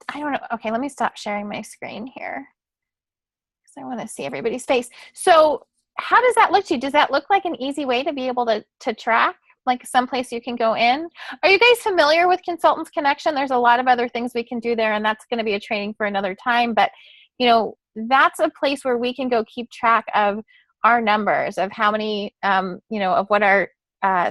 I don't know. Okay, let me stop sharing my screen here because I want to see everybody's face. So how does that look to you? Does that look like an easy way to be able to track, like someplace you can go in? Are you guys familiar with Consultants Connection? There's a lot of other things we can do there, and that's going to be a training for another time. But, you know, that's a place where we can go keep track of our numbers, of how many, you know, of what our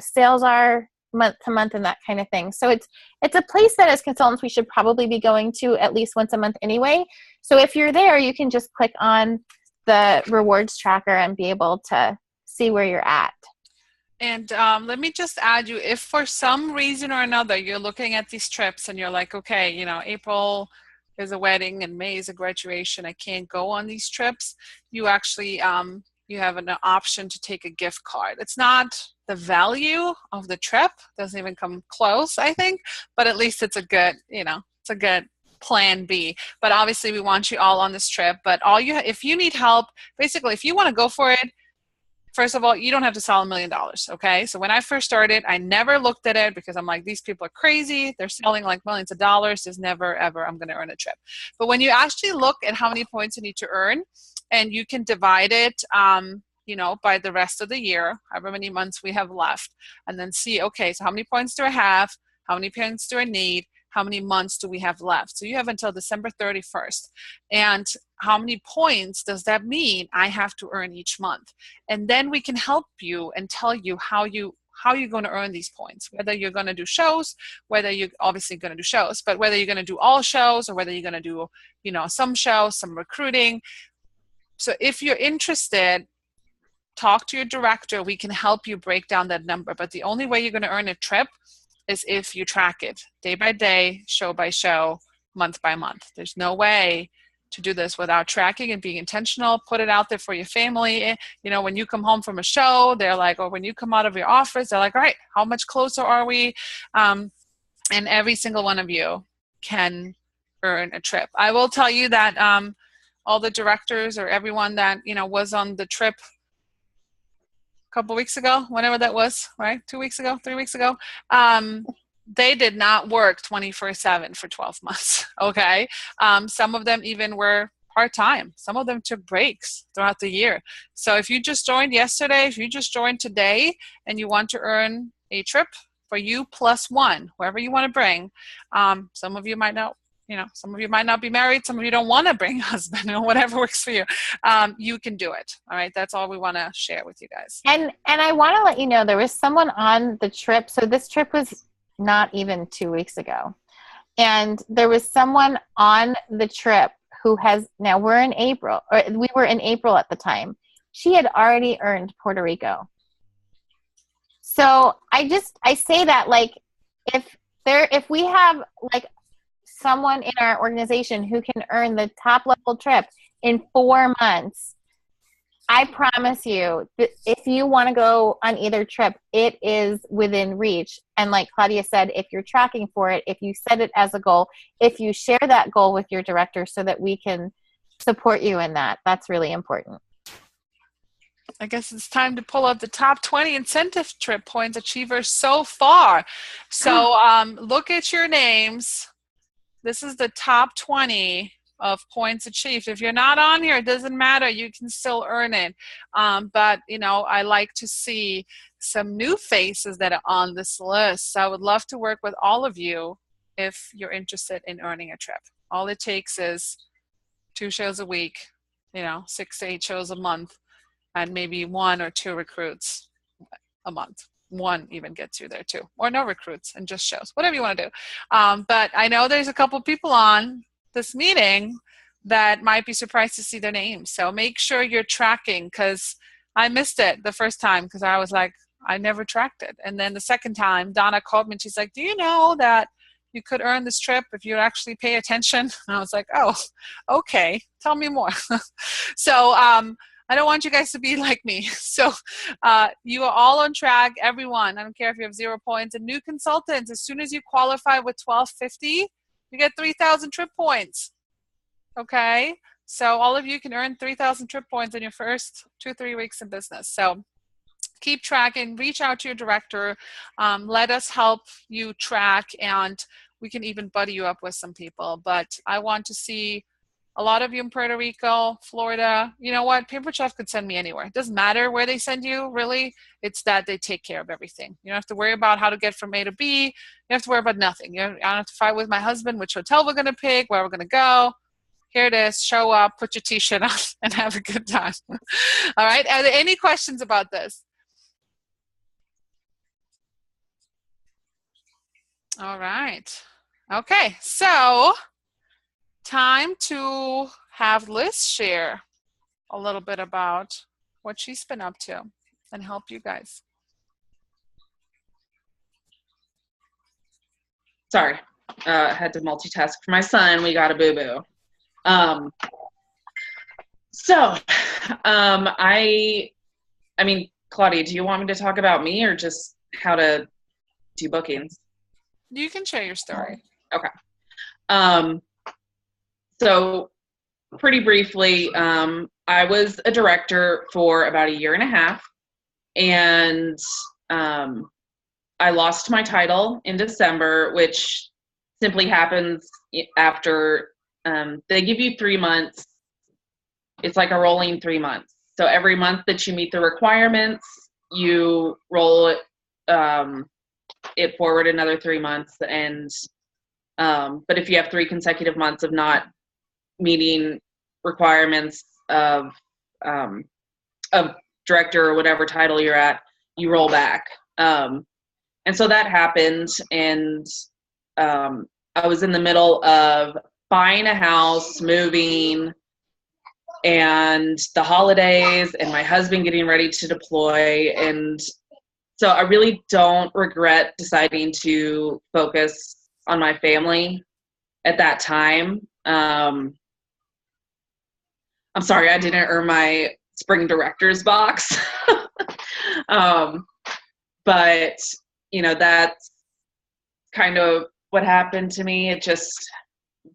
sales are month to month and that kind of thing. So it's a place that as consultants we should probably be going to at least once a month anyway. So if you're there, you can just click on the rewards tracker and be able to see where you're at. And let me just add you, if for some reason or another you're looking at these trips and you're like, okay, you know, April is a wedding and May is a graduation, I can't go on these trips, you actually you have an option to take a gift card. It's not the value of the trip, doesn't even come close, I think, but at least it's a good, you know, it's a good plan B. But obviously we want you all on this trip, but if you need help, basically if you want to go for it, first of all, you don't have to sell $1 million, okay? So when I first started, I never looked at it because I'm like, these people are crazy. They're selling like millions of dollars. There's never, ever I'm going to earn a trip. But when you actually look at how many points you need to earn, and you can divide it, you know, by the rest of the year, however many months we have left, and then see, okay, so how many points do I have? How many points do I need? How many months do we have left? So you have until December 31st. And how many points does that mean I have to earn each month? And then we can help you and tell you how you're going to earn these points, whether you're going to do shows, whether you're obviously going to do shows, but whether you're going to do all shows or whether you're going to do, you know, some shows, some recruiting. So if you're interested, talk to your director. We can help you break down that number. But the only way you're going to earn a trip is if you track it day by day, show by show, month by month. There's no way to do this without tracking and being intentional. Put it out there for your family. You know, when you come home from a show, they're like, or when you come out of your office, they're like, all right, how much closer are we? And every single one of you can earn a trip. I will tell you that all the directors or everyone that, you know, was on the trip a couple weeks ago, whenever that was, right? 2 weeks ago, 3 weeks ago, they did not work 24/7 for 12 months, okay? Some of them even were part-time. Some of them took breaks throughout the year. So if you just joined yesterday, if you just joined today, and you want to earn a trip for you plus one, whoever you want to bring, some of you might not, some of you might not be married, some of you don't want to bring a husband, or whatever works for you. You can do it. All right. That's all we want to share with you guys. And I want to let you know, there was someone on the trip. So this trip was not even 2 weeks ago. And there was someone on the trip who has, now we're in April, or we were in April at the time. She had already earned Puerto Rico. So I say that, like, if we have like someone in our organization who can earn the top level trip in 4 months, I promise you that if you want to go on either trip, it is within reach. And like Claudia said, if you're tracking for it, if you set it as a goal, if you share that goal with your director so that we can support you in that, that's really important. I guess it's time to pull up the top 20 incentive trip points achievers so far. So look at your names. This is the top 20 of points achieved. If you're not on here, it doesn't matter. You can still earn it. But, I like to see some new faces that are on this list. So I would love to work with all of you if you're interested in earning a trip. All it takes is 2 shows a week, 6 to 8 shows a month, and maybe 1 or 2 recruits a month. 1 even gets you there too, or no recruits and just shows, whatever you want to do. But I know there's a couple people on this meeting that might be surprised to see their names. So make sure you're tracking, because I missed it the first time because I was like, I never tracked it. And then the second time, Donna called me and she's like, do you know that you could earn this trip if you actually pay attention? And I was like, oh, okay, tell me more. So I don't want you guys to be like me. So you are all on track, everyone. I don't care if you have 0 points. And new consultants, as soon as you qualify with 1250, you get 3,000 trip points. Okay? So all of you can earn 3,000 trip points in your first 2-3 weeks in business. So keep tracking, reach out to your director. Let us help you track, and we can even buddy you up with some people. But I want to see a lot of you in Puerto Rico, Florida. You know what? Paper Chef could send me anywhere. It doesn't matter where they send you, really. It's that they take care of everything. You don't have to worry about how to get from A to B. You have to worry about nothing. I don't have to fight with my husband which hotel we're going to pick, where we're going to go. Here it is. Show up, put your t-shirt on, and have a good time. All right? Are there any questions about this? All right. Okay. So time to have Liz share a little bit about what she's been up to and help you guys. Sorry, had to multitask. For my son, we got a boo-boo. I mean, Claudia, do you want me to talk about me or just how to do bookings? You can share your story. Okay. So pretty briefly, I was a director for about 1.5 years, and I lost my title in December, which simply happens after they give you 3 months. It's like a rolling 3 months. So every month that you meet the requirements, you roll it forward another 3 months. And but if you have 3 consecutive months of not meeting requirements of director or whatever title you're at, you roll back. And so that happened, and I was in the middle of buying a house, moving, and the holidays, and my husband getting ready to deploy. And so I really don't regret deciding to focus on my family at that time. I'm sorry, I didn't earn my spring director's box. But, that's kind of what happened to me.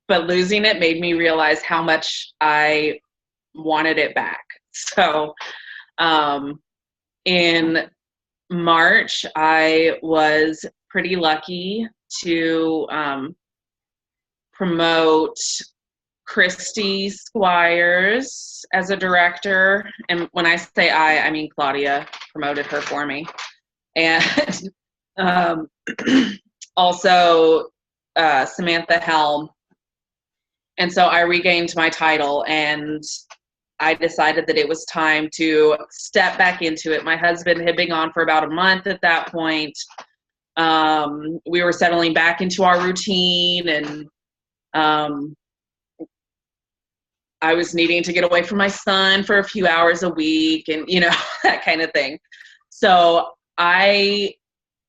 But losing it made me realize how much I wanted it back. So in March, I was pretty lucky to promote Christy Squires as a director. And when I say I mean Claudia promoted her for me. And also Samantha Helm. And so I regained my title, and I decided that it was time to step back into it. My husband had been gone for about a month at that point. We were settling back into our routine, and I was needing to get away from my son for a few hours a week, and, you know, that kind of thing. So I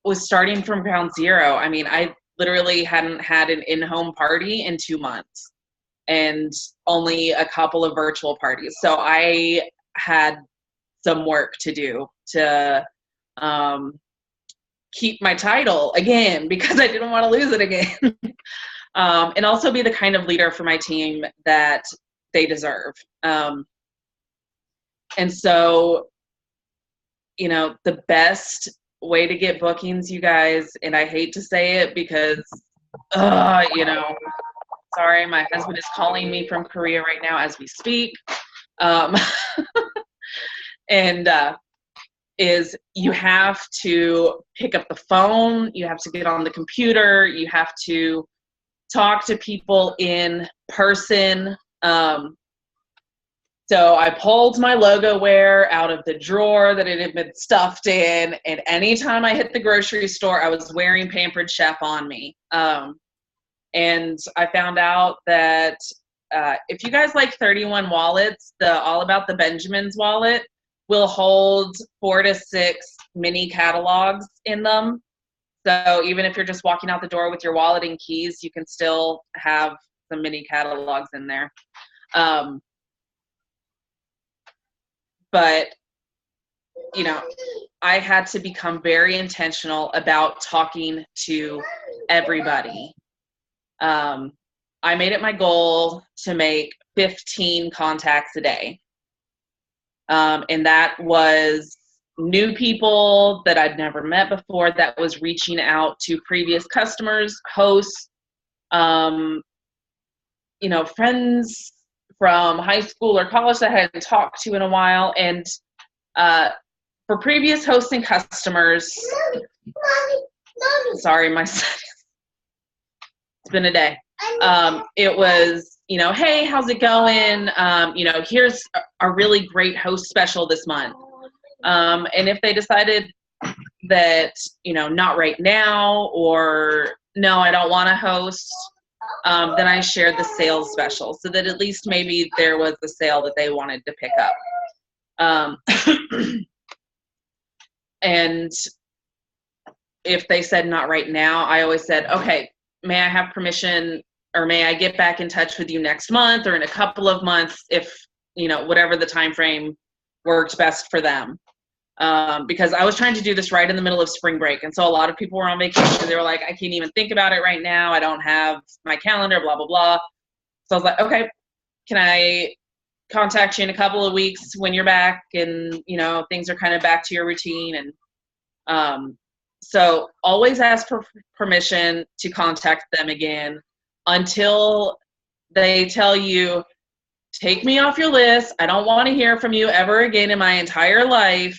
was starting from ground zero. I mean, I literally hadn't had an in-home party in 2 months and only a couple of virtual parties. So I had some work to do to keep my title again, because I didn't want to lose it again. And also be the kind of leader for my team that they deserve. And so, you know, the best way to get bookings, you guys, and I hate to say it because, you know, sorry, my husband is calling me from Korea right now as we speak. And is you have to pick up the phone, you have to get on the computer, you have to talk to people in person. So I pulled my logo wear out of the drawer that it had been stuffed in, and anytime I hit the grocery store, I was wearing Pampered Chef on me. And I found out that if you guys like 31 wallets, the All About the Benjamins wallet will hold 4 to 6 mini catalogs in them. So even if you're just walking out the door with your wallet and keys, you can still have some mini catalogs in there. But, you know, I had to become very intentional about talking to everybody. I made it my goal to make 15 contacts a day. And that was new people that I'd never met before, that was reaching out to previous customers, hosts, you know, friends from high school or college that I hadn't talked to in a while. And for previous hosts and customers, sorry, my son, it's been a day. It was, you know, hey, how's it going? You know, here's a really great host special this month. And if they decided that, you know, not right now, or no, I don't want to host, then I shared the sales special so that at least maybe there was a sale that they wanted to pick up. And if they said not right now, I always said, okay, may I have permission, or may I get back in touch with you next month or in a couple of months, if, you know, whatever the time frame worked best for them. Because I was trying to do this right in the middle of spring break. And so a lot of people were on vacation. They were like, I can't even think about it right now. I don't have my calendar, blah, blah, blah. So I was like, okay, can I contact you in a couple of weeks when you're back and, you know, things are kind of back to your routine. And so always ask for permission to contact them again until they tell you, take me off your list. I don't want to hear from you ever again in my entire life.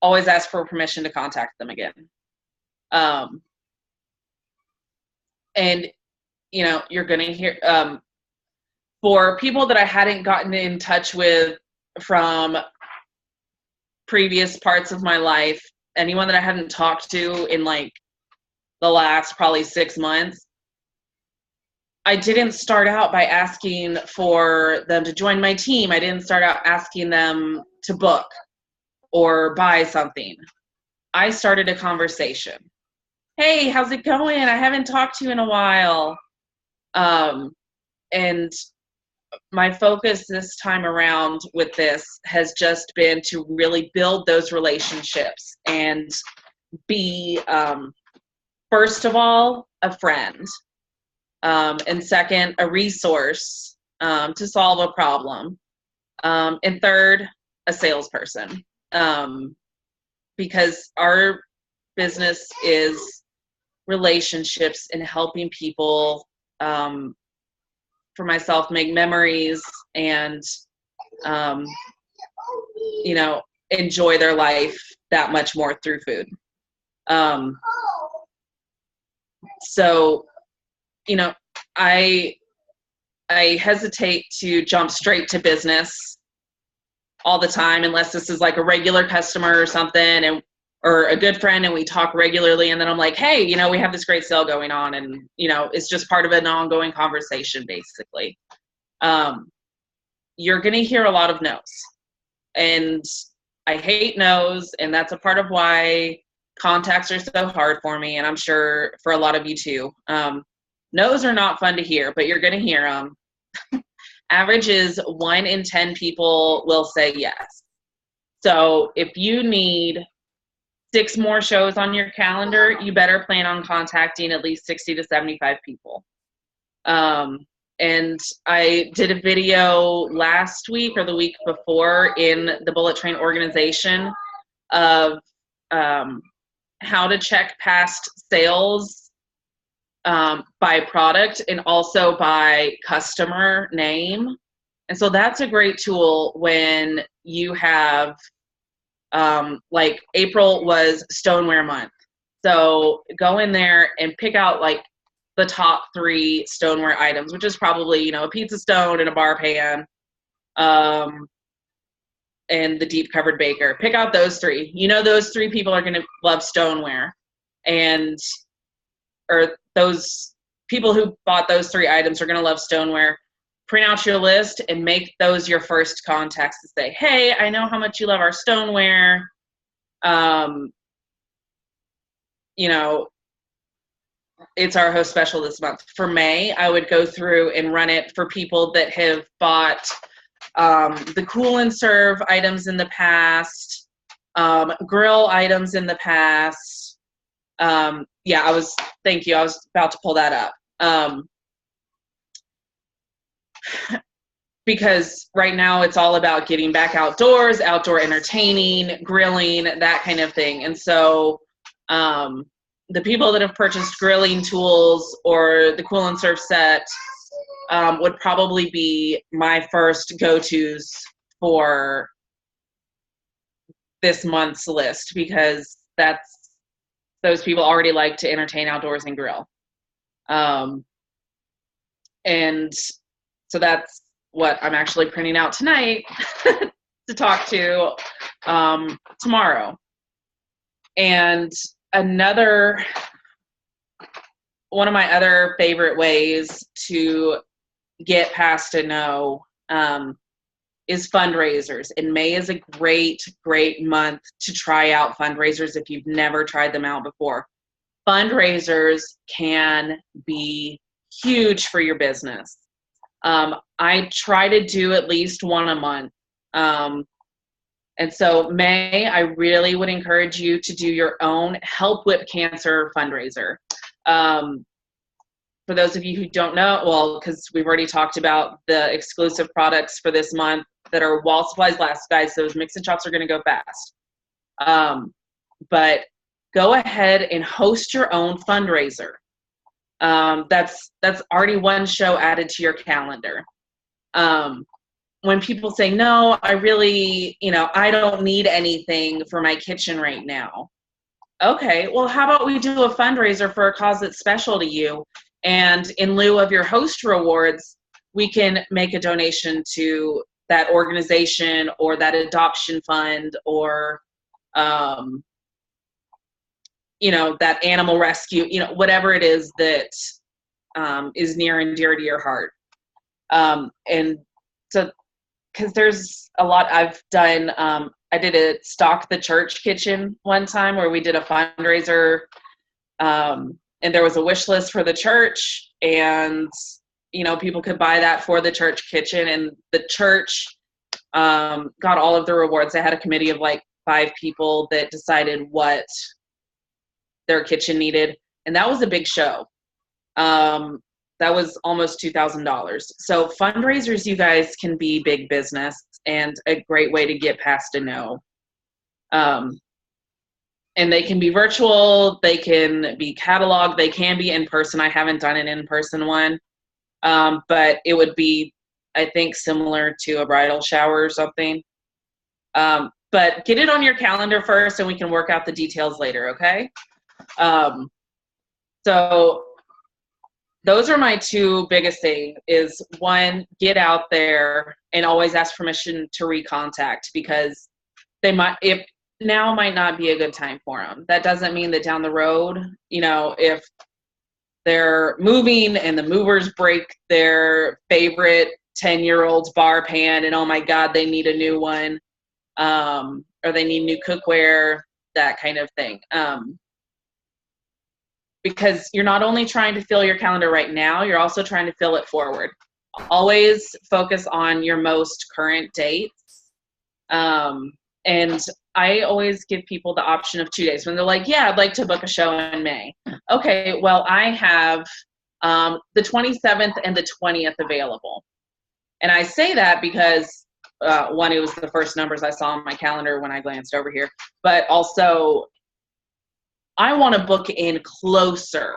Always ask for permission to contact them again. And, you know, you're going to hear, for people that I hadn't gotten in touch with from previous parts of my life, anyone that I hadn't talked to in like the last probably 6 months, I didn't start out by asking for them to join my team. I didn't start out asking them to book or buy something. I started a conversation. Hey, how's it going? I haven't talked to you in a while. And my focus this time around with this has just been to really build those relationships and be, first of all, a friend. And second, a resource to solve a problem. And third, a salesperson. Because our business is relationships and helping people, for myself, make memories and, enjoy their life that much more through food. So, I hesitate to jump straight to business all the time unless this is like a regular customer or something, or a good friend and we talk regularly, and then I'm like, hey, we have this great sale going on, and it's just part of an ongoing conversation basically. You're going to hear a lot of no's, and I hate no's, and that's a part of why contacts are so hard for me, and I'm sure for a lot of you too. No's are not fun to hear, but you're going to hear them. Average is 1 in 10 people will say yes. So if you need 6 more shows on your calendar, you better plan on contacting at least 60 to 75 people. And I did a video last week or the week before in the Bullet Train organization of how to check past sales by product and also by customer name. And so that's a great tool when you have, like April was stoneware month. So go in there and pick out like the top 3 stoneware items, which is probably, a pizza stone and a bar pan, and the deep covered baker. Pick out those 3. Those 3 people are going to love stoneware, or those people who bought those 3 items are going to love stoneware. Print out your list and make those your first contacts to say, hey, I know how much you love our stoneware. It's our host special this month. For May, I would go through and run it for people that have bought the Cool and Serve items in the past, grill items in the past. Thank you. I was about to pull that up. Because right now it's all about getting back outdoors, outdoor entertaining, grilling, that kind of thing. And so the people that have purchased grilling tools or the Cool and Serve set would probably be my first go-tos for this month's list, because those people already like to entertain outdoors and grill. And so that's what I'm actually printing out tonight to talk to tomorrow. And one of my other favorite ways to get past a no is fundraisers. And May is a great, great month to try out fundraisers if you've never tried them out before. Fundraisers can be huge for your business. I try to do at least one a month. And so May, I really would encourage you to do your own Help Whip Cancer fundraiser. For those of you who don't know, well, because we've already talked about the exclusive products for this month that are wall supplies, last guys, those mix and chops are going to go fast. But go ahead and host your own fundraiser. That's already one show added to your calendar. When people say, no, I really, I don't need anything for my kitchen right now. Okay, well, how about we do a fundraiser for a cause that's special to you? And in lieu of your host rewards, we can make a donation to that organization or that adoption fund or, that animal rescue, whatever it is that is near and dear to your heart. And so, because there's a lot I've done, I did a Stock the Church kitchen one time where we did a fundraiser, and there was a wish list for the church, and people could buy that for the church kitchen, and the church got all of the rewards. They had a committee of like 5 people that decided what their kitchen needed, and that was a big show. That was almost $2,000. So fundraisers, you guys, can be big business and a great way to get past a no. And they can be virtual, they can be cataloged, they can be in person. I haven't done an in-person one, but it would be, I think, similar to a bridal shower or something. But get it on your calendar first, and we can work out the details later, okay? So those are my two biggest things is, one, get out there and always ask permission to recontact, because they might, if now might not be a good time for them. That doesn't mean that down the road, you know, if they're moving and the movers break their favorite 10-year-old's bar pan and oh my God, they need a new one, or they need new cookware, that kind of thing. Because you're not only trying to fill your calendar right now, you're also trying to fill it forward. Always focus on your most current dates. And I always give people the option of 2 days. When they're like, yeah, I'd like to book a show in May. Okay, well, I have the 27th and the 20th available. And I say that because, one, it was the first numbers I saw on my calendar when I glanced over here. But also, I want to book in closer.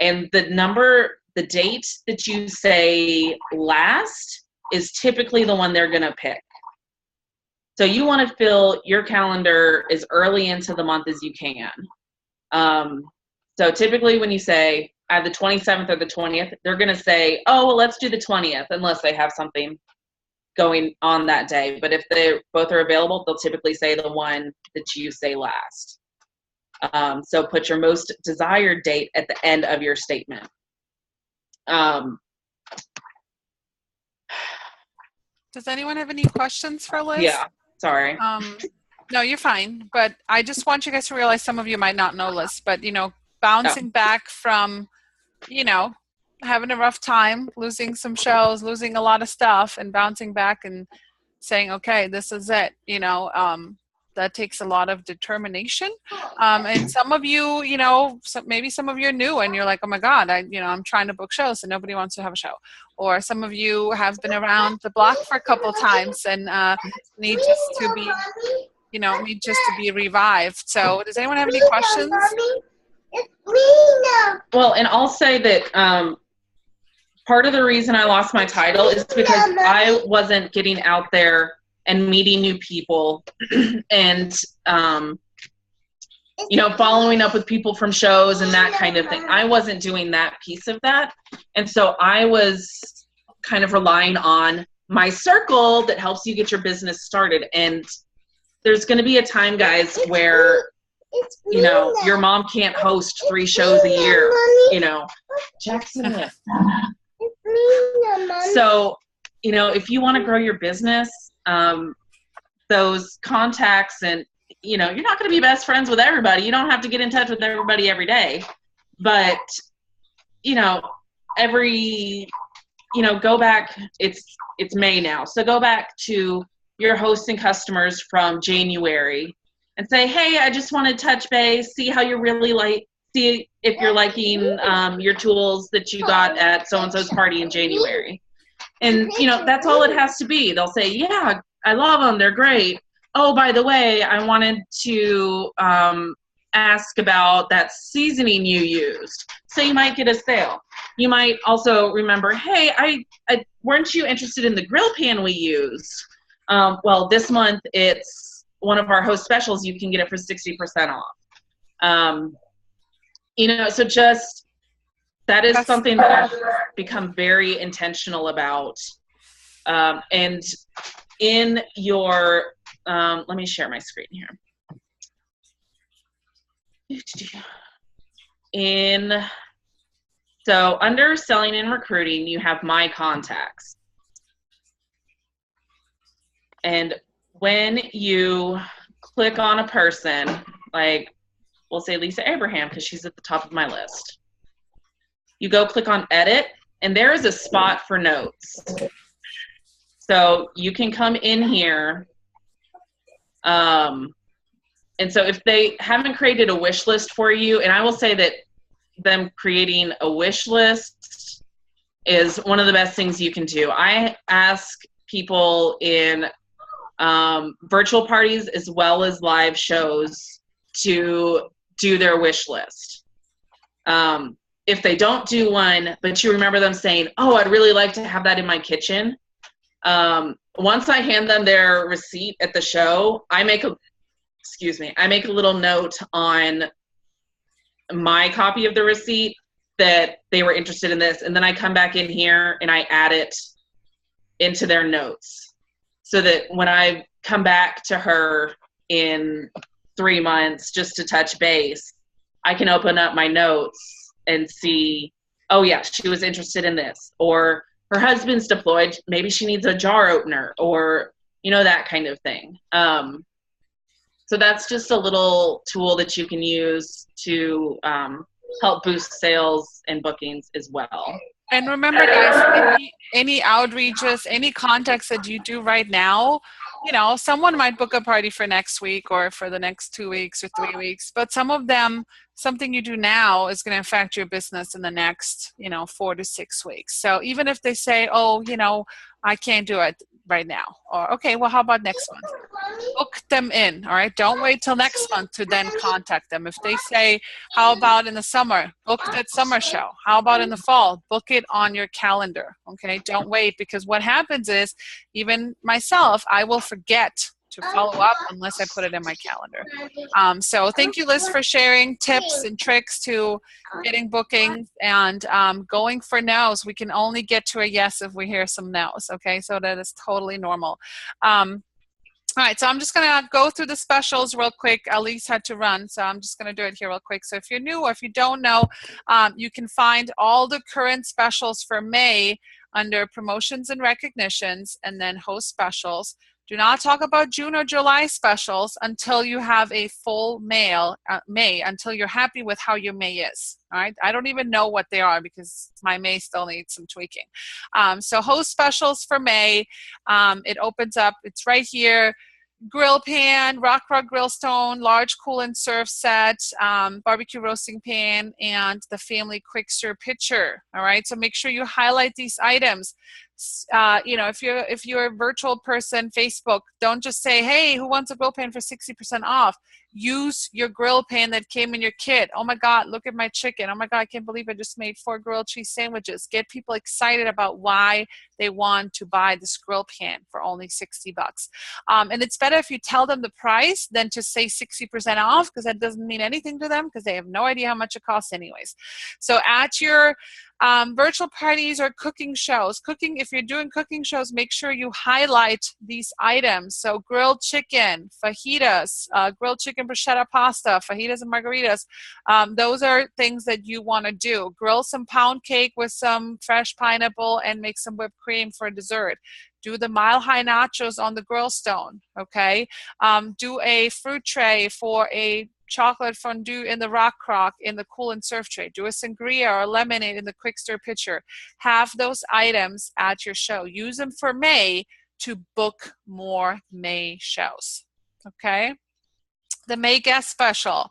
And the date that you say last is typically the one they're going to pick. So you want to fill your calendar as early into the month as you can. So typically when you say, I have the 27th or the 20th, they're going to say, oh, well, let's do the 20th, unless they have something going on that day. But if they both are available, they'll typically say the one that you say last. So put your most desired date at the end of your statement. Does anyone have any questions for Liz? Yeah, sorry. No, you're fine. But I just want you guys to realize, some of you might not know Liz, but, you know, bouncing back from, you know, having a rough time, losing some shows, losing a lot of stuff, and bouncing back and saying, okay, this is it, you know, that takes a lot of determination. And some of you, you know, maybe some of you are new and you're like, oh my God, I'm trying to book shows and nobody wants to have a show. Or some of you have been around the block for a couple times and need just to be revived. So does anyone have any questions? Well, and I'll say that part of the reason I lost my title is because I wasn't getting out there and meeting new people and, following up with people from shows and that kind of thing. I wasn't doing that piece of that. And so I was kind of relying on my circle that helps you get your business started. And there's going to be a time, guys, where, your mom can't host 3 shows a year, Jackson. So, if you want to grow your business, those contacts and, you're not going to be best friends with everybody. You don't have to get in touch with everybody every day, but, go back, it's May now. So go back to your hosts and customers from January and say, hey, I just want to touch base, see how you're really see if you're liking your tools that you got at so-and-so's party in January. And, that's all it has to be. They'll say, yeah, I love them. They're great. Oh, by the way, I wanted to ask about that seasoning you used. So you might get a sale. You might also remember, hey, I weren't you interested in the grill pan we used? Well, this month it's one of our host specials. You can get it for 60% off. So just that is something that I've become very intentional about. And in your, let me share my screen here. So under selling and recruiting, you have my contacts. And when you click on a person, like we'll say Lisa Abraham, because she's at the top of my list. You go click on edit, and there is a spot for notes. So you can come in here. And so if they haven't created a wish list for you, and I will say that them creating a wish list is one of the best things you can do. I ask people in virtual parties as well as live shows to do their wish list. If they don't do one, but you remember them saying, oh, I'd really like to have that in my kitchen. Once I hand them their receipt at the show, I make a little note on my copy of the receipt that they were interested in this. And then I come back in here and I add it into their notes so that when I come back to her in 3 months just to touch base, I can open up my notes and see, oh yeah, she was interested in this, or her husband's deployed, maybe she needs a jar opener, or that kind of thing. So that's just a little tool that you can use to help boost sales and bookings as well. And remember, guys, any outreaches, any contacts that you do right now, someone might book a party for next week or for the next 2 weeks or 3 weeks, but some of them, something you do now is going to affect your business in the next, 4 to 6 weeks. So even if they say, oh, I can't do it right now, or okay, well, how about next month? Book them in, all right? Don't wait till next month to then contact them. If they say, how about in the summer? Book that summer show. How about in the fall? Book it on your calendar, okay? Don't wait, because what happens is, even myself, I will forget to follow up unless I put it in my calendar. So thank you, Liz, for sharing tips and tricks to getting bookings and going for no's. We can only get to a yes if we hear some no's, okay? So that is totally normal. All right, so I'm just going to go through the specials real quick. Elise had to run, so I'm just going to do it here real quick. So if you're new or if you don't know, you can find all the current specials for May under promotions and recognitions and then host specials. Do not talk about June or July specials until you have a full May, until you're happy with how your May is. All right, I don't even know what they are because my May still needs some tweaking. So host specials for May, it opens up, it's right here. Grill pan, rock grill stone, large cool and serve set, barbecue roasting pan, and the family quick stir pitcher. All right, so make sure you highlight these items. If you're a virtual person, Facebook, don't just say, hey, who wants a grill pan for 60% off? Use your grill pan that came in your kit. Oh my God, look at my chicken. Oh my God, I can't believe I just made 4 grilled cheese sandwiches. Get people excited about why they want to buy this grill pan for only $60. And it's better if you tell them the price than to say 60% off, because that doesn't mean anything to them because they have no idea how much it costs anyways. So at your virtual parties or cooking shows. If you're doing cooking shows, make sure you highlight these items. So grilled chicken, fajitas, grilled chicken bruschetta pasta, fajitas and margaritas. Those are things that you want to do. Grill some pound cake with some fresh pineapple and make some whipped cream for dessert. Do the Mile High nachos on the grill stone, okay? Do a fruit tray for a chocolate fondue in the rock crock in the cool and serve tray. Do a sangria or lemonade in the quick stir pitcher. Have those items at your show. Use them for May to book more May shows, okay? The May guest special,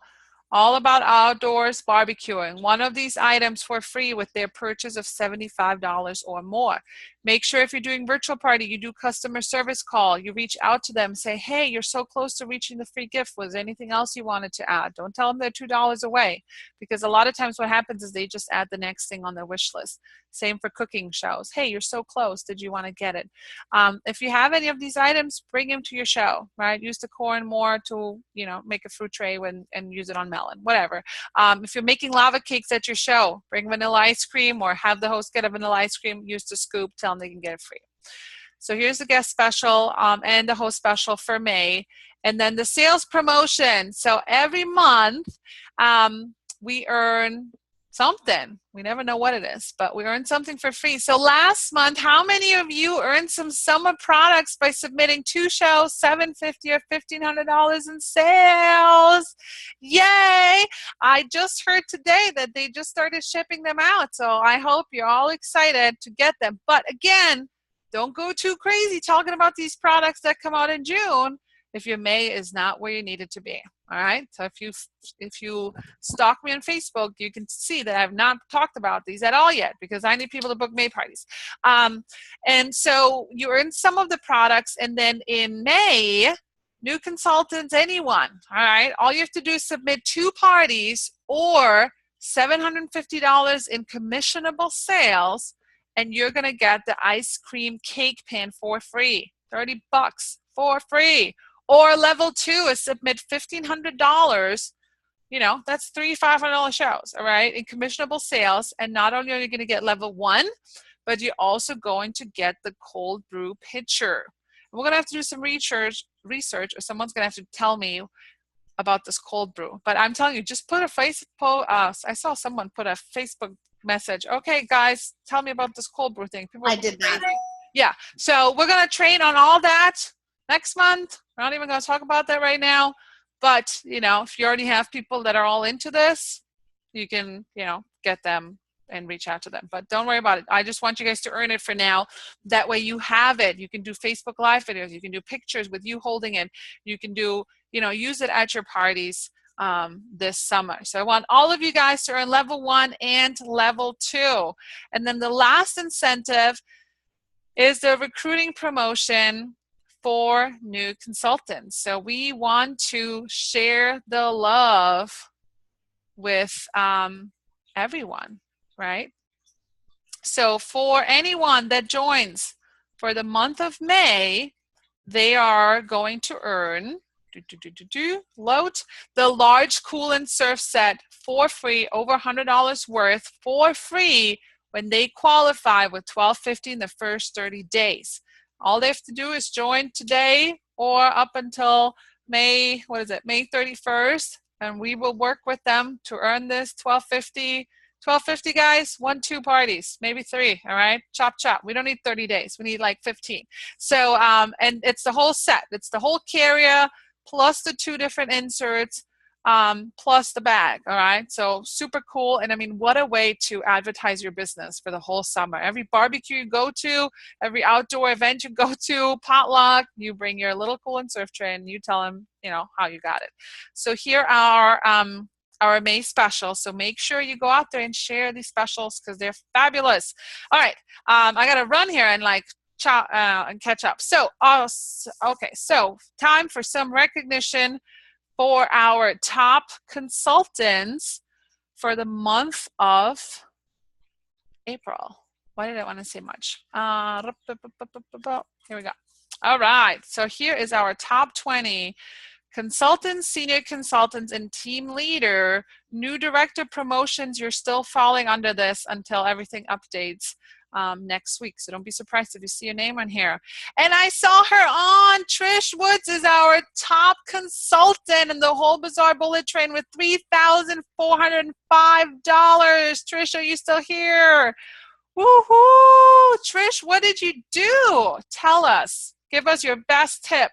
all about outdoors barbecuing. One of these items for free with their purchase of $75 or more. Make sure if you're doing virtual party, you do customer service call. You reach out to them, say, hey, you're so close to reaching the free gift. Was there anything else you wanted to add? Don't tell them they're $2 away, because a lot of times what happens is they just add the next thing on their wish list. Same for cooking shows. Hey, you're so close. Did you want to get it? If you have any of these items, bring them to your show, right? Use the corn more to, make a fruit tray and use it on melon, whatever. If you're making lava cakes at your show, bring vanilla ice cream or have the host get a vanilla ice cream, use the scoop, tell them they can get it free. So here's the guest special and the host special for May. And then the sales promotion. So every month we earn something. We never know what it is, but we earn something for free. So last month, how many of you earned some summer products by submitting 2 shows, $750 or $1,500 in sales? Yay! I just heard today that they just started shipping them out. So I hope you're all excited to get them. But again, don't go too crazy talking about these products that come out in June if your May is not where you need it to be. All right. So if you stalk me on Facebook, you can see that I've not talked about these at all yet, because I need people to book May parties. And so you earn some of the products, and then in May, new consultants, anyone, all right, all you have to do is submit 2 parties or $750 in commissionable sales, and you're going to get the ice cream cake pan for free, $30 for free. Or level 2 is submit $1,500. That's 3 $500 shows, all right, in commissionable sales. And not only are you going to get level 1, but you're also going to get the cold brew pitcher. We're going to have to do some research, or someone's going to have to tell me about this cold brew. But I'm telling you, just put a Facebook, I saw someone put a Facebook message. Okay, guys, tell me about this cold brew thing. People I did that. Yeah, so we're going to train on all that next month. We're not even going to talk about that right now. But, if you already have people that are all into this, you can, get them and reach out to them. But don't worry about it. I just want you guys to earn it for now. That way you have it. You can do Facebook Live videos. You can do pictures with you holding it. You can do, use it at your parties this summer. So I want all of you guys to earn level 1 and level 2. And then the last incentive is the recruiting promotion for new consultants. So we want to share the love with everyone, right? So for anyone that joins for the month of May, they are going to earn load the large cool and surf set for free, over $100 worth for free when they qualify with $12.50 in the first 30 days. All they have to do is join today or up until May 31st, and we will work with them to earn this $12.50. $12.50, guys, 1-2 parties, maybe 3, all right? Chop, chop. We don't need 30 days. We need like 15. So, and it's the whole set. It's the whole carrier plus the 2 different inserts, plus the bag, all right? So super cool. And I mean, what a way to advertise your business for the whole summer. Every barbecue you go to, every outdoor event you go to, potluck, you bring your little cool and surf tray and you tell them, how you got it. So here are our May specials. So make sure you go out there and share these specials because they're fabulous. All right, I got to run here and and catch up. So, okay, so time for some recognition for our top consultants for the month of April. Why did I want to say much? Here we go. All right, so here is our top 20 consultants, senior consultants, and team leader. New director promotions, you're still falling under this until everything updates next week. So don't be surprised if you see your name on here. And I saw her on. Trish Woods is our top consultant in the whole Bazaar bullet train with $3,405. Trish, are you still here? Woohoo! Trish, what did you do? Tell us. Give us your best tip.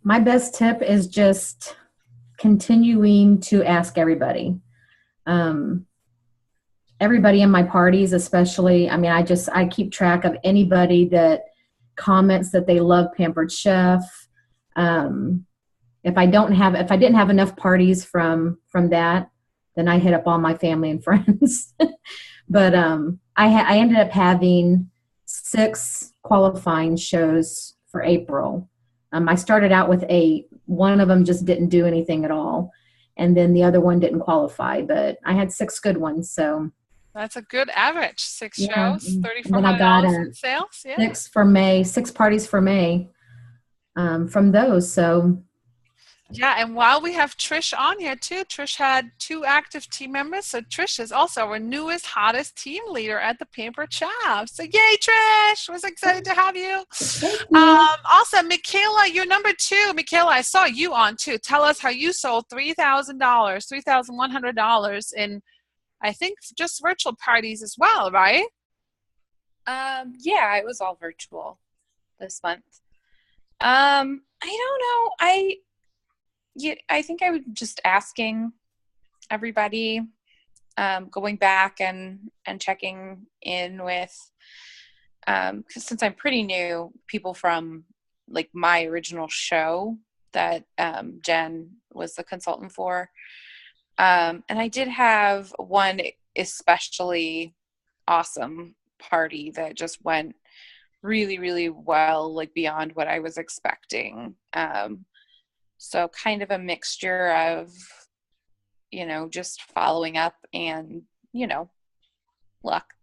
My best tip is just continuing to ask everybody. Everybody in my parties, especially, I mean, I keep track of anybody that comments that they love Pampered Chef. If I didn't have enough parties from that, then I hit up all my family and friends. But I ended up having 6 qualifying shows for April. I started out with 8. One of them just didn't do anything at all. And then the other one didn't qualify, but I had 6 good ones. So that's a good average. 6 shows, $3,400 in sales. Yeah. 6 for May, 6 parties for May from those. So yeah, and while we have Trish on here too, Trish had 2 active team members. So Trish is also our newest, hottest team leader at the Pampered Chef. So yay, Trish! Was excited to have you. Also, Michaela, you're number 2. Michaela, I saw you on too. Tell us how you sold $3,100 in, I think, just virtual parties as well, right? Yeah, it was all virtual this month. I don't know. I think I was just asking everybody, going back and checking in with, because since I'm pretty new, people from like my original show that Jen was the consultant for. And I did have one especially awesome party that just went really, really well, like beyond what I was expecting. So kind of a mixture of, just following up and, luck.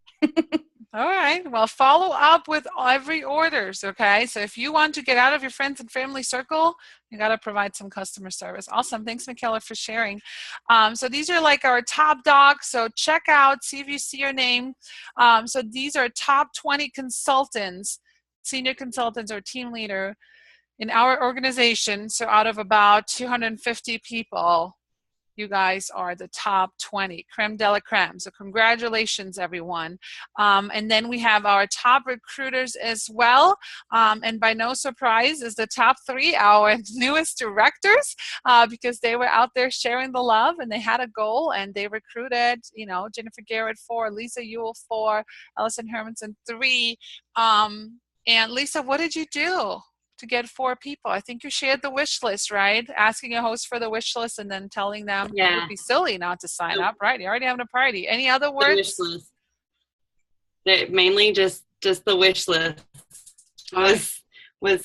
All right. Well, follow up with every orders, okay? So if you want to get out of your friends and family circle, you got to provide some customer service. Awesome. Thanks, Michaela, for sharing. So these are like our top docs. So check out, see if you see your name. So these are top 20 consultants, senior consultants or team leader in our organization. So out of about 250 people, you guys are the top 20, creme de la creme. So congratulations, everyone. And then we have our top recruiters as well. And by no surprise is the top 3 our newest directors, because they were out there sharing the love and they had a goal and they recruited, Jennifer Garrett 4, Lisa Ewell 4, Allison Hermanson 3. And Lisa, what did you do to get 4 people? I think you shared the wish list, right? Asking a host for the wish list and then telling them it would be silly not to sign up, right? You're already having a party. Any other words? The wish list. Mainly just the wish list was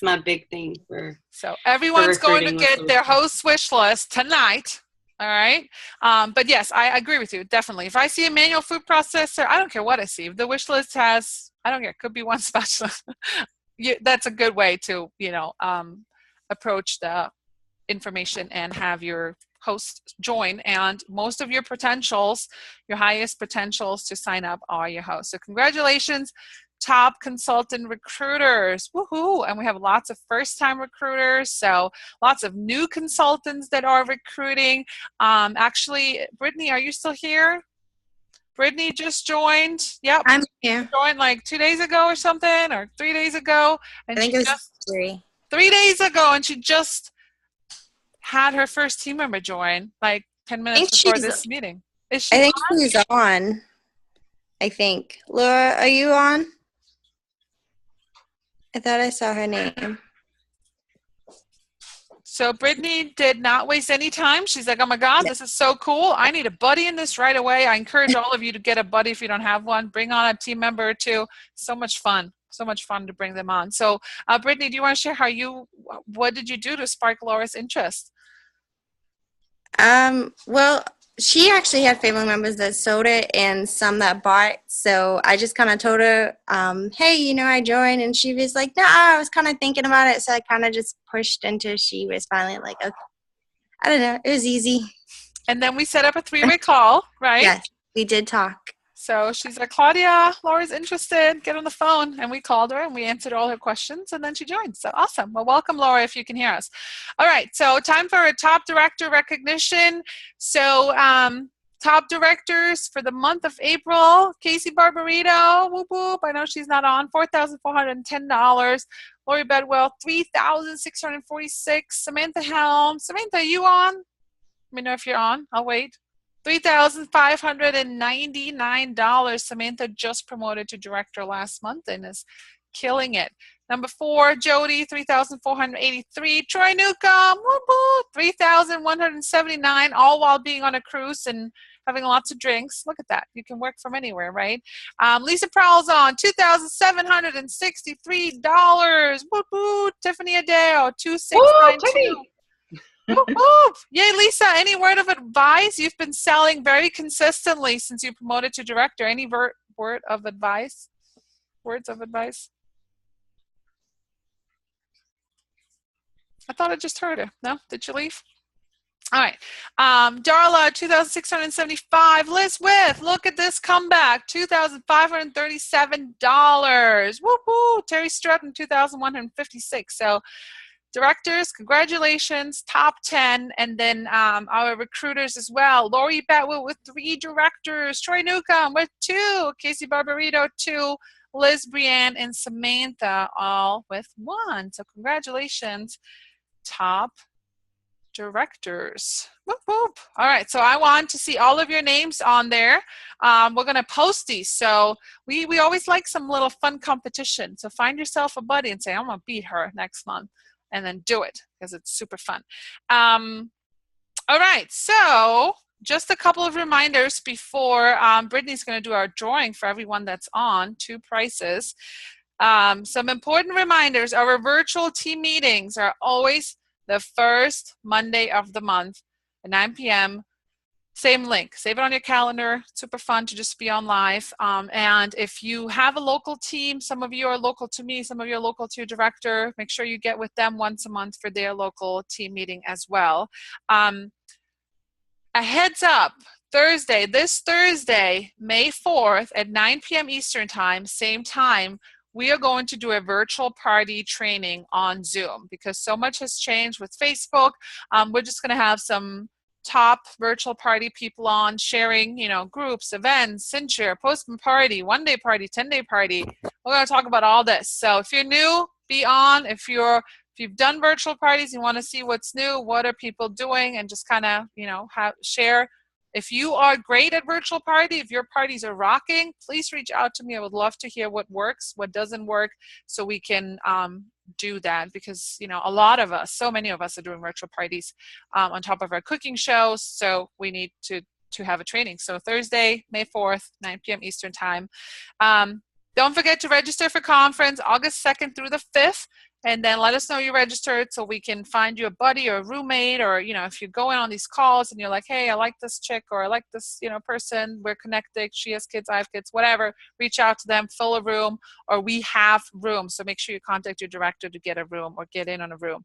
my big thing for. So everyone's going to get their host wish list tonight. All right. But yes, I agree with you. Definitely. If I see a manual food processor, I don't care what I see. If the wish list has, I don't care, it could be one special. That's a good way to, approach the information and have your host join. And most of your potentials, your highest potentials to sign up are your hosts. So congratulations, top consultant recruiters. Woohoo! And we have lots of first-time recruiters, so lots of new consultants that are recruiting. Actually, Brittany, are you still here? Brittany just joined. Yep. I'm here. Joined like 2 days ago or something, or 3 days ago. And I think it was 3. 3 days ago, and she just had her first team member join, like 10 minutes before this meeting. Is she I think on? she's on. I think. Laura, are you on? I thought I saw her name. So Brittany did not waste any time. She's like, oh my God, this is so cool. I need a buddy in this right away. I encourage all of you to get a buddy if you don't have one. Bring on a team member or 2. So much fun. So much fun to bring them on. So Brittany, do you want to share what did you do to spark Laura's interest? Well, she actually had family members that sold it and some that bought. So I just kind of told her, hey, I joined. And she was like, no, I was kind of thinking about it. So I kind of just pushed until she was finally like, okay. I don't know. It was easy. And then we set up a 3-way call, right? Yes, we did talk. So she's like, Claudia, Laura's interested. Get on the phone. And we called her and we answered all her questions and then she joined. So awesome. Well, welcome, Laura, if you can hear us. All right. So time for a top director recognition. So top directors for the month of April, Casey Barbarito, whoop whoop. I know she's not on, $4,410. Lori Bedwell, $3,646. Samantha Helm. Samantha, are you on? Let me know if you're on. I'll wait. $3,599. Samantha just promoted to director last month and is killing it. Number 4, Jody, $3,483. Troy Newcomb, $3,179, all while being on a cruise and having lots of drinks. Look at that. You can work from anywhere, right? Lisa Prowl's on, $2,763. Woo-hoo. Tiffany Adeo, $2,692. Yay, Lisa, any word of advice? You've been selling very consistently since you promoted to director. Any word of advice? Words of advice? I thought I just heard her. No? Did you leave? All right. Darla, $2,675. Liz With, look at this comeback, $2,537. Woo-hoo. Terry Stratton, $2,156. So directors, congratulations, top 10, and then our recruiters as well. Lori Batwell with 3 directors, Troy Newcomb with 2, Casey Barbarito 2, Liz Brienne and Samantha all with 1. So congratulations, top directors. Whoop, whoop. All right, so I want to see all of your names on there. We're going to post these. So we always like some little fun competition. So find yourself a buddy and say, I'm going to beat her next month. And then do it because it's super fun. All right, so just a couple of reminders before Brittany's going to do our drawing for everyone that's on, 2 prices. Some important reminders. Our virtual team meetings are always the first Monday of the month at 9 p.m. Same link. Save it on your calendar. Super fun to just be on live. And if you have a local team, some of you are local to me, some of you are local to your director, make sure you get with them once a month for their local team meeting as well. A heads up, this Thursday, May 4th at 9 p.m. Eastern time, same time, we are going to do a virtual party training on Zoom because so much has changed with Facebook. We're just going to have some top virtual party people on sharing, groups, events, Cincher, postman party, 1-day party, 10-day party. We're going to talk about all this. So if you're new, be on. If you've done virtual parties, you want to see what's new, what are people doing, and just kind of, share. If you are great at virtual party, if your parties are rocking, please reach out to me. I would love to hear what works, what doesn't work, so we can do that, because a lot of us, so many of us are doing virtual parties on top of our cooking shows, so we need to have a training. So Thursday, May 4th, 9 p.m. Eastern time. Don't forget to register for conference August 2nd through the 5th, and then let us know you registered so we can find you a buddy or a roommate, or if you're going on these calls and you're like, hey, I like this chick, or I like this person, we're connected, she has kids, I have kids, whatever, reach out to them, fill a room, or we have rooms. So make sure you contact your director to get a room or get in on a room.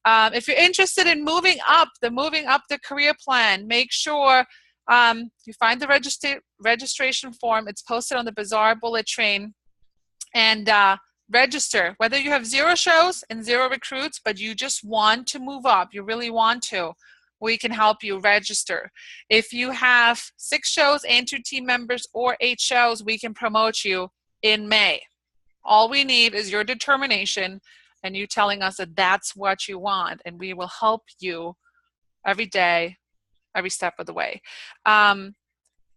If you're interested in moving up the career plan, make sure you find the registration form. It's posted on the Bazaar bullet train, and register. Whether you have 0 shows and 0 recruits, but you just want to move up, you really want to, we can help you register. If you have 6 shows and 2 team members, or 8 shows, we can promote you in May. All we need is your determination and you telling us that that's what you want, and we will help you every day, every step of the way.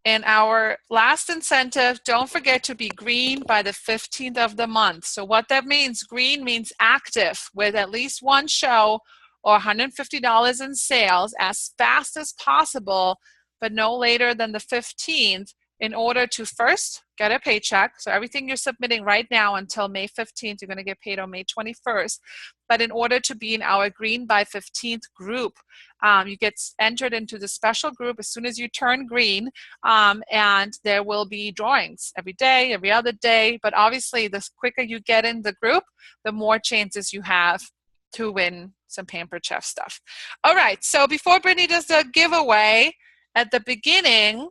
And our last incentive, don't forget to be green by the 15th of the month. So what that means, green means active with at least 1 show or $150 in sales as fast as possible, but no later than the 15th, in order to first get a paycheck. So everything you're submitting right now until May 15th, you're going to get paid on May 21st. But in order to be in our Green by 15th group, you get entered into the special group as soon as you turn green, and there will be drawings every day, every other day. But obviously, the quicker you get in the group, the more chances you have to win some Pampered Chef stuff. All right, so before Brittany does the giveaway, at the beginning,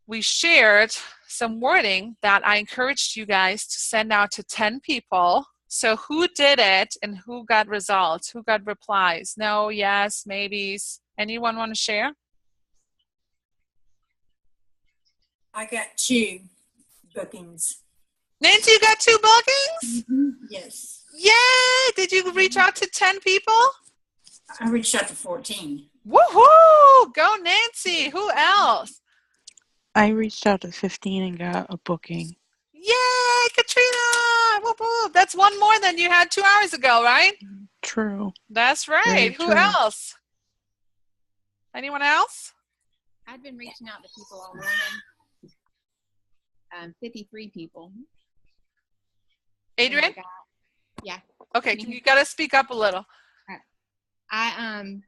we shared some wording that I encouraged you guys to send out to 10 people. So who did it and who got results? Who got replies? No, yes, maybes. Anyone want to share? I got 2 bookings. Nancy, you got 2 bookings? Mm-hmm. Yes. Yay! Did you reach out to 10 people? I reached out to 14. Woohoo! Go Nancy! Who else? I reached out to 15 and got a booking. Yay, Katrina! Whoop, whoop. That's 1 more than you had 2 hours ago, right? True. That's right. Very Who true. else? Anyone else? I've been reaching out to people all morning. 53 people. Adrian? Yeah. Okay, you got to speak up a little. I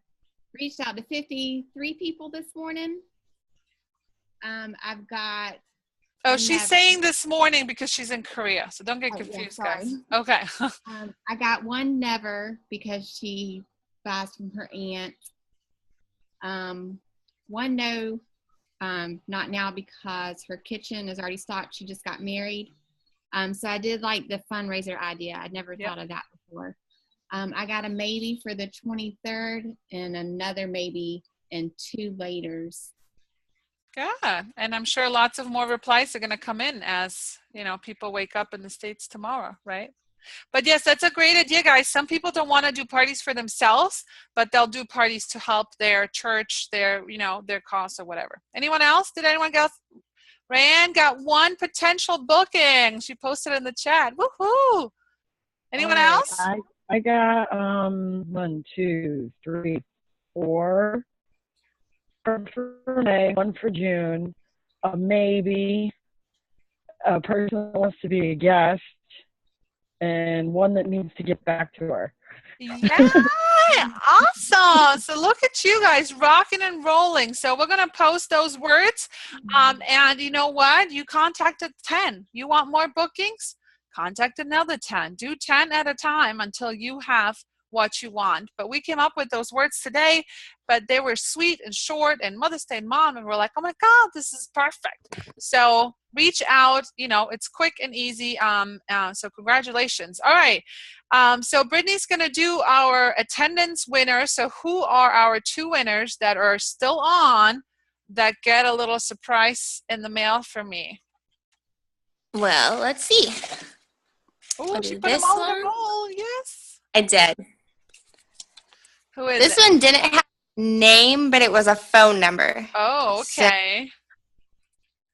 reached out to 53 people this morning. I've got. Oh, she's saying this morning because she's in Korea, so don't get confused, guys. Okay. I got 1 never because she buys from her aunt. 1 no, not now because her kitchen is already stocked. She just got married. So I did like the fundraiser idea. I'd never thought of that before. I got a maybe for the 23rd and another maybe and 2 laters. Good. And I'm sure lots of more replies are going to come in as, people wake up in the States tomorrow, right? But yes, that's a great idea, guys. Some people don't want to do parties for themselves, but they'll do parties to help their church, their cause or whatever. Anyone else? Did anyone else? Rayanne got 1 potential booking. She posted in the chat. Woohoo! Anyone else? I got 1, 2, 3, 4. 1 for May, 1 for June, maybe a person that wants to be a guest, and one that needs to get back to her. Yeah, awesome. So look at you guys rocking and rolling. So we're going to post those words. And you know what? You contacted 10. You want more bookings? Contact another 10. Do 10 at a time until you have what you want. But we came up with those words today, but they were sweet and short and Mother's Day and Mom, and we're like, oh my God, this is perfect. So reach out, it's quick and easy. So congratulations. All right. So Brittany's going to do our attendance winners. So who are our 2 winners that are still on that get a little surprise in the mail from me? Well, let's see. Oh, she put them all in a roll. Yes. I did. Who is this it? one didn't have a name, but it was a phone number. Oh, okay. So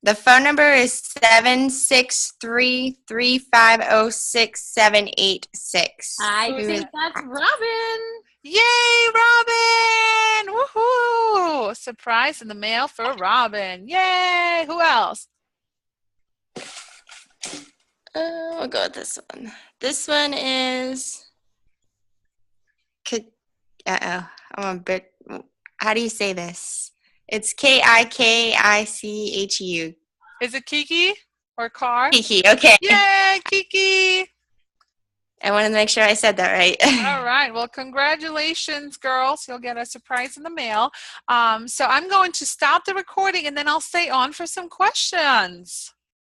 the phone number is 763-350-6786. I think that's Robin. Yay, Robin! Woohoo! Surprise in the mail for Robin. Yay! Who else? We'll go with this one. This one is. I'm a bit. How do you say this? It's Kikichu. Is it Kiki or Car? Kiki, okay. Yay, Kiki! I wanted to make sure I said that right. All right. Well, congratulations, girls. You'll get a surprise in the mail. So I'm going to stop the recording and then I'll stay on for some questions.